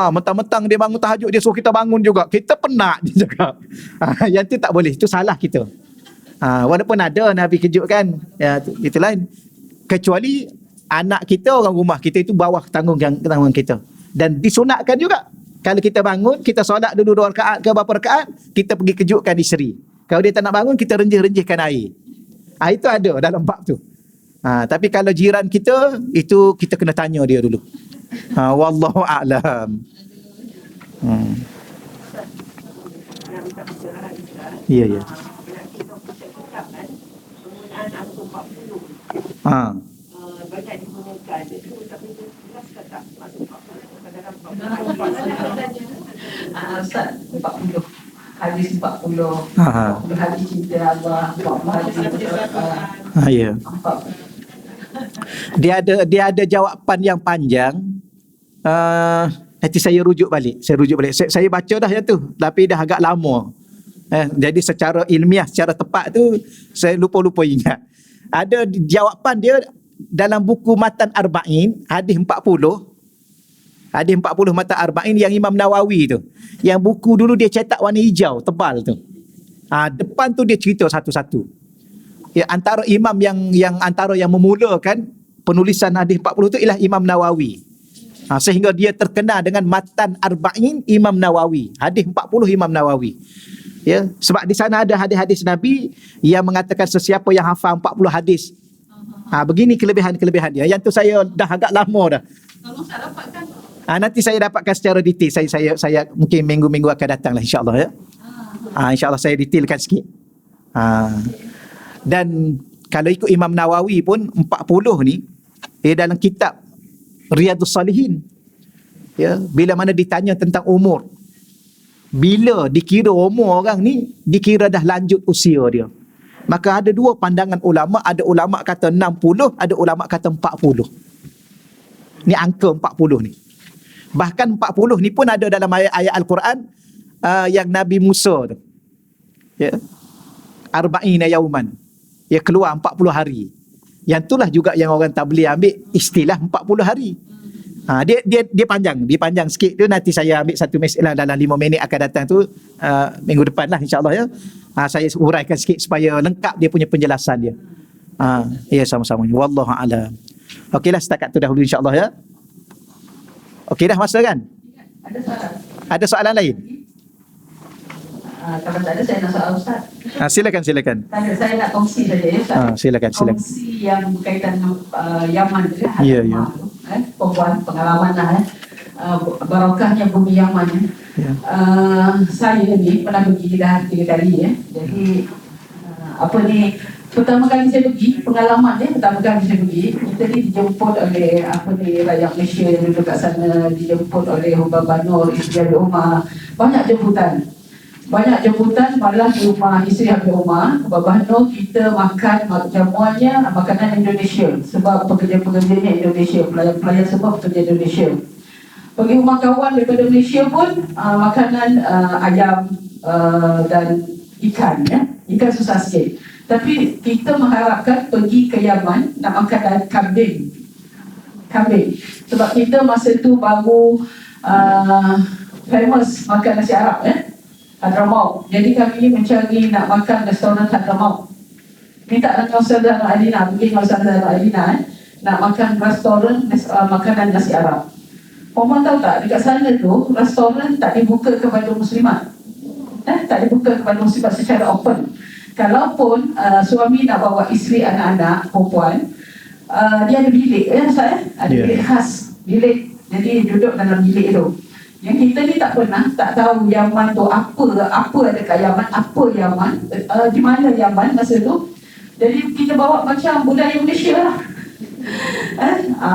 Mentang-mentang dia bangun tahajud, dia suruh kita bangun juga. Kita penat dia cakap. Yang tu tak boleh, itu salah kita. Walaupun ada Nabi kejutkan, itu lain. Kecuali anak kita, orang rumah kita itu bawah tanggungan kita. Dan disunatkan juga. Kalau kita bangun, kita solat dulu 2 rakaat ke berapa rakaat, kita pergi kejutkan isteri. Kalau dia tak nak bangun, kita renjih-renjihkan air. Itu ada dalam bab tu. Tapi kalau jiran kita, itu kita kena tanya dia dulu. Wallahu a'lam. Ya. Banyak digunakan itu, tapi jelas kata masuk 40 Ustaz, 40 hadis 40 hadis cinta Allah, 40 hadis ya. Dia ada jawapan yang panjang. Nanti saya rujuk balik. Saya baca dah yang tu, tapi dah agak lama. Jadi secara ilmiah, secara tepat tu saya lupa ingat. Ada jawapan dia dalam buku Matan Arba'in, hadis 40. Hadis 40 Matan Arba'in yang Imam Nawawi tu. Yang buku dulu dia cetak warna hijau, tebal tu. Depan tu dia cerita satu-satu. Ya, antara imam yang memulakan penulisan hadis 40 tu ialah Imam Nawawi. Sehingga dia terkenal dengan Matan Arba'in Imam Nawawi. Hadis 40 Imam Nawawi. Ya, sebab di sana ada hadis-hadis Nabi yang mengatakan sesiapa yang hafal 40 hadis. Begini kelebihan-kelebihan dia. Yang tu saya dah agak lama dah. Tolong saya dapatkan. Nanti saya dapatkan secara detail. Saya mungkin minggu-minggu akan datang lah, insya-Allah ya. Insya-Allah saya detailkan sikit. Dan kalau ikut Imam Nawawi pun 40 ni dalam kitab Riyadhus Salihin. Ya, bila mana ditanya tentang umur. Bila dikira umur orang ni, dikira dah lanjut usia dia. Maka ada dua pandangan ulama, ada ulama kata 60, ada ulama kata 40. Ni angka 40 ni. Bahkan 40 ni pun ada dalam ayat Al-Quran yang Nabi Musa tu. Ya. Arba'ina yauman. Ya, keluar 40 hari. Yang itulah juga yang orang tabligh ambil istilah 40 hari. Dia panjang sikit tu. Nanti saya ambil satu masalah dalam 5 minit akan datang tu, minggu depan lah insya-Allah ya. Saya uraikan sikit supaya lengkap dia punya penjelasan dia. Ya, sama-sama. Wallahu a'lam. Okeylah, setakat tu dahulu insya-Allah ya. Okey dah masa kan? Ada soalan? Ada soalan lain? Kalau tak ada, saya nak soal Ustaz. Silakan. Saya nak kongsi saja ya Ustaz. Silakan. Kongsi yang berkaitan dengan Yaman tu ya. Ya. Pengalaman lah barakahnya bumi Yaman ya. Saya ni pernah pergi dah 3 kali ya. Jadi pertama kali saya pergi, pengalaman dia pertama kali saya pergi, kita ni dijemput oleh rakyat Malaysia yang duduk kat sana, dijemput oleh Hubab Nur, isteri Habib Umar. Banyak jemputan, malah di rumah isteri Habib Umar, Hubab Nur kita makan jamuannya makanan Indonesia. Sebab pekerja-pekerjanya Indonesia, pelayan-pelayan semua pekerja Indonesia. Pergi rumah kawan daripada Malaysia pun makanan ayam dan ikan ya. Ikan susah sikit. Tapi kita mengharapkan pergi ke Yaman nak makan kambing. Sebab kita masa tu baru famous makan nasi Arab ya. Hadramaut. Jadi kami mencari nak makan restoran Hadramaut. Minta dengan Ustazah Nur Alina, pergi dengan Ustazah Nur Alina nak makan restoran makanan nasi Arab. Puan tahu tak, dekat sana tu restoran tak dibuka kepada muslimat. Tak dibuka kepada muslimat secara open. Kalaupun suami nak bawa isteri anak-anak perempuan, dia ada bilik saya, ada bilik khas, bilik. Jadi duduk dalam bilik tu. Yang kita ni tak pernah, tak tahu Yaman tu apa ada kat Yaman, apa Yaman, di mana Yaman masa tu. Jadi kita bawa macam budaya Malaysia lah.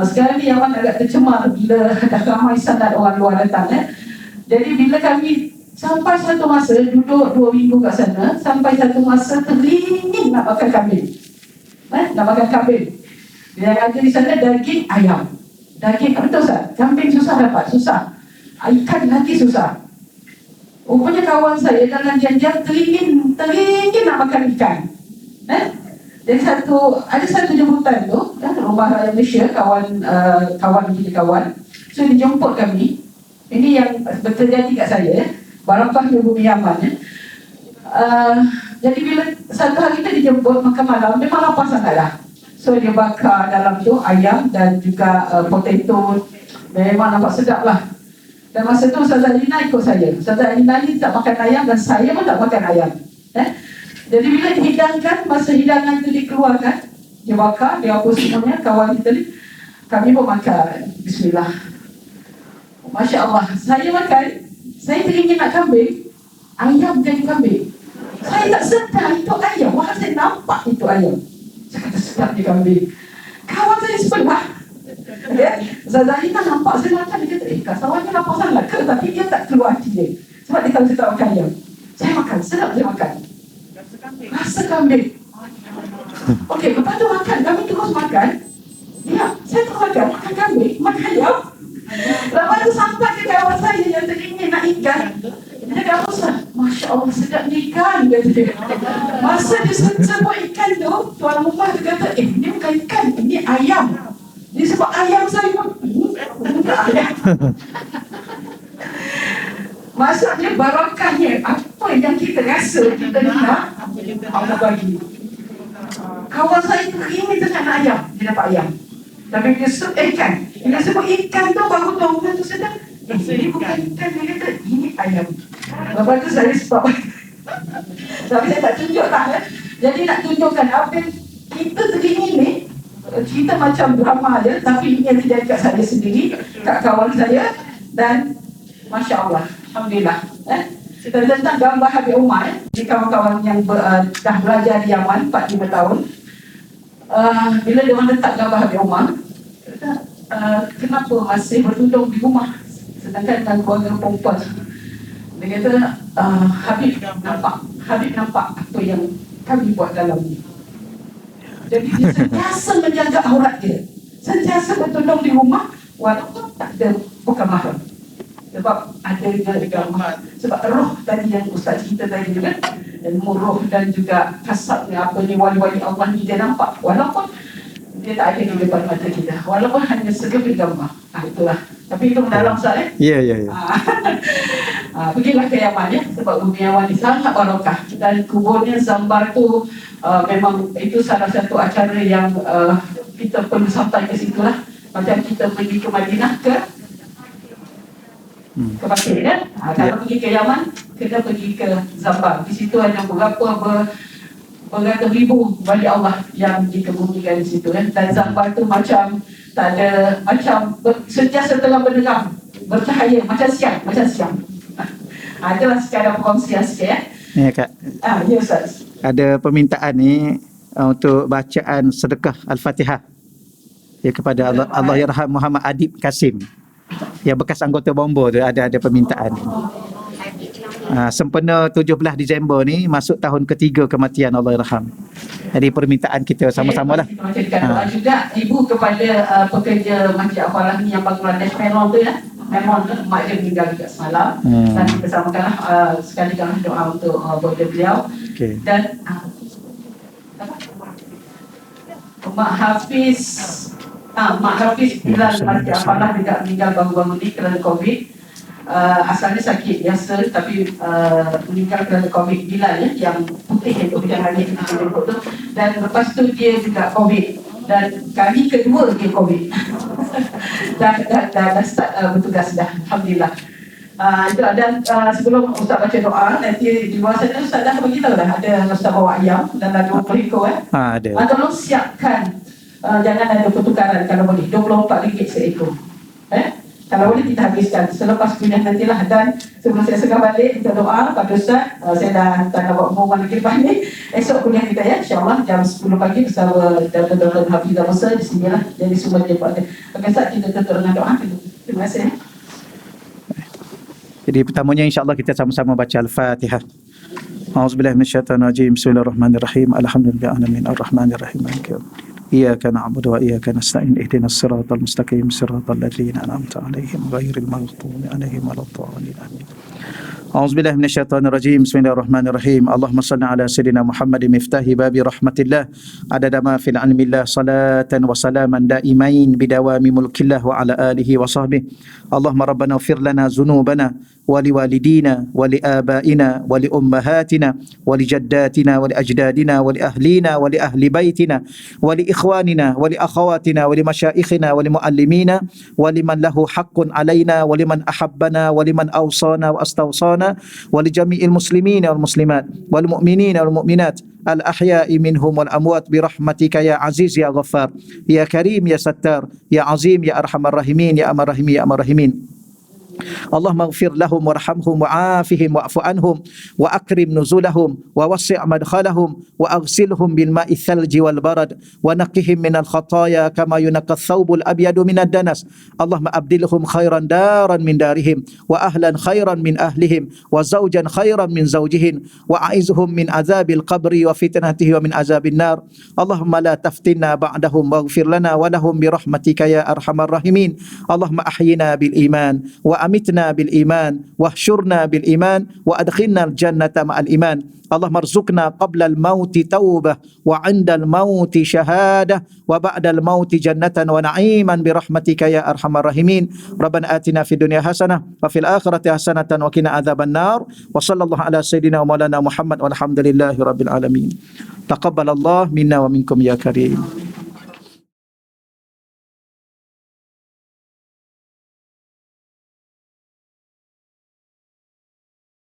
Sekarang ni Yaman agak tercemar bila dah ramai sangat orang luar datang. Jadi bila kami sampai satu masa duduk 2 minggu kat sana, sampai satu masa teringin nak makan kambing. Nak makan kambing. Yang ada di sana daging ayam. Daging, betul tak? Kambing susah dapat, susah. Ikan lagi susah. Rupanya kawan saya dalam janjian teringin nak makan ikan. Jadi ada satu jemputan tu, Rumah Raya Malaysia, kawan kita kawan. So dia jemput kami. Ini yang terjadi kat saya, Barakah di bumi Yaman. Jadi bila satu hari kita dijemput makan malam, memang lapar sangatlah. So dia bakar dalam tu ayam dan juga potato. Memang nampak sedap lah. Dan masa tu Ustazah Alina ikut saya. Ustazah Alina ni tak makan ayam dan saya pun tak makan ayam. Jadi bila dihidangkan, masa hidangan tu dikeluarkan, dia bakar, dia hapus semuanya, kawan kita ni, kami pun makan. Bismillah. Masya Allah, saya makan, saya teringin nak kambing, ayam jadi kambing. Saya tak sedar itu ayam, wah saya nampak itu ayam. Saya kata sedap ni kambing. Kawan saya sebelah, Ustazah Alina nampak saya makan, dia kata, kawannya nampak sangat ke, tapi dia tak keluar hati dia. Sebab dia tahu saya tak makan ayam. Saya makan, sedap saya makan. Rasa kambing. Okey, lepas tu makan, kami terus makan. Ya, saya terus makan kambing, makan ayam. Lepas tu sampai ke kawan saya yang teringin nak ikan. Dia kata, Ustaz, Masya Allah sedap ni ikan, kata dia. Masa dia sebut ikan tu, tuan rumah dia kata, ni bukan ikan, ini ayam. Dia sebut ayam, saya pun ayam. Maksudnya barakahnya, apa yang kita rasa kita nak, Allah bagi. Kawan saya teringin sangat nak ayam, dia dapat ayam. Tapi dia sebut ikan. Bila sebut ikan tu baru tahu orang tu sedar. Ini bukan ikan, dia kata ini ayam. Lepas tu saya stop. Tapi saya tak tunjuk lah. Jadi nak tunjukkan apa yang kita teringin ni, kita macam drama je, tapi ini yang terjadi kat saya sendiri, kat kawan saya. Dan Masya Allah, Alhamdulillah. Tentang gambar Habib Umar, di kawan-kawan yang dah belajar di Yaman 4-5 tahun, bila dia orang letak gambar Habib Umar, kenapa masih bertudung di rumah sedangkan dengan keluarga perempuan? Dia kata, Habib nampak apa yang kami buat dalam ni. Jadi dia sentiasa menjaga aurat dia, sentiasa bertudung di rumah walaupun tak ada bukan mahram. Sebab ada gambar, sebab roh tadi yang Ustaz cerita tadi kan, ilmu roh dan juga kasabnya apa ni, wali-wali Allah ni dia nampak walaupun dia tak ada di depan mata kita, walaupun hanya segebil gambar. Itulah. Tapi itu mendalam Ustaz Ya. Pergilah ke Yaman ya, sebab bumi Yaman ni sangat barakah. Dan kuburnya Zambar tu memang itu salah satu acara yang kita perlu sampai ke situ lah. Macam kita pergi ke Madinah ke Mesir kan? Kalau pergi ke Yaman, kita pergi ke Zambar. Di situ ada beratus ribu wali Allah yang dikebumikan di situ kan. Dan Zambar tu macam tak ada, macam sentiasa telah berdengar, bercahaya macam siang. Adalah sekadar perkongsian sikit Ya Kak. Ya Ustaz. Ada permintaan ni untuk bacaan sedekah Al-Fatihah ya kepada Allahyarham Muhammad Adib Kasim yang bekas anggota Bombo tu, ada permintaan. Sempena 17 Disember ni masuk tahun ketiga kematian Allahyarham. Jadi permintaan kita sama-sama lah. Juga ibu kepada pekerja Masjid Al-Falah ni yang Bangladesh Memang tu ya. Memang mak dia meninggal juga semalam. Dan bersamakanlah sekaligus doa untuk border beliau. Dan Mak Hafiz Bilal Masjid Al-Falah juga meninggal baru-baru ni kerana COVID. asalnya sakit biasa tapi meninggal kerana COVID. Bilal ya, yang putih itu yang hari kita jemput tu. Dan lepas tu dia juga COVID. Dan kali kedua dia COVID. dah start bertugas dah. Alhamdulillah. Itulah. Dan sebelum Ustaz baca doa, nanti di luar sana Ustaz dah beritahu dah ada Ustaz bawa ayam dan ada 20 ekor Ada. Tolong siapkan, jangan ada pertukaran kalau boleh, RM24 seekor. Kalau boleh kita habiskan selepas kuliah nantilah. Dan sebelum saya segera balik kita doa pada Ustaz. Saya dah tak nak buat pengumuman lagi lepas ni. Esok kuliah kita ya, insyaAllah jam 10 pagi bersama Dr. Hafizah Musa di sini lah. Jadi semua dia buat. Okey Ustaz, kita tutup dengan doa. Terima kasih. Jadi pertamanya insya-Allah kita sama-sama baca Al-Fatihah. A'udzubillahi minasyaitonirrajim. Bismillahirrahmanirrahim. Alhamdulillahil alamin arrahmanir rahim. Maliki yaumiddin. Iyyaka na'budu wa iyyaka nasta'in. Ihdinas siratal mustaqim. Siratal ladzina an'amta 'alaihim ghairil maghdubi 'alaihim waladdallin. Amin. A'udzubillahi minasyaitonirrajim. Bismillahirrahmanirrahim. Allahumma shalli ala sayyidina Muhammadin miftahi babi rahmatillah adada ma fil ilmillah salatan wa salaman daimain bidawami mulkillah wa ala alihi wa sahbihi. Allahumma rabbana ighfir lana dhunubana wa liwalidina wa liabaina wa liummahatina wa lijaddatina wa liajdadina wa liahlina wa liahli baitina wa liikhwanina wa liakhawatina wa limasyayikhina wa limuallimina wa liman lahu haqqun alaina wa liman ahabbana wa liman awsana wa astawsana wa lijami'il muslimina wal muslimat wal mu'minina wal mu'minat al-ahya'i minhum wal amwat birahmatika ya aziz ya ghaffar ya karim ya sattar ya azim ya arhamar rahimin ya amar rahimin ya amar rahimin. Allahumma ighfir lahum warhamhum wa'afihim wa'fu anhum wa akrim nuzulahum wa wasi' madkhalahum wa aghsilhum bil ma'i thalji wal barad wa naqqihim minal khataaya kama yunaqqa ath-thawbul abyadu minad danas. Allahumma abdilhum khairan daran min darihim wa ahlan khairan min ahlihim wa zawjan khairan min zawjihim wa a'izhum min azabil qabri wa fitnatihi wa min azabin nar. Allahumma la taftinna ba'dahum waghfir lana wa lahum bi rahmatika ya arhamar rahimin. Allahumma ahyina bil iman wa amitna bil iman wahsyurna bil iman wa adkhilna al jannata ma'al iman. Allahumma arzuqna qabla al mauti taubah wa 'inda al mauti syahadah wa ba'da al mauti jannatan wa na'iman bi rahmatika ya arhamar rahimin. Rabbana atina fid dunya hasanah wa fil akhirati hasanatan wa qina adzaban nar. Wa sallallahu ala sayidina wa maulana Muhammad walhamdulillahi rabbil alamin. Taqabbalallah minna wa minkum ya karim.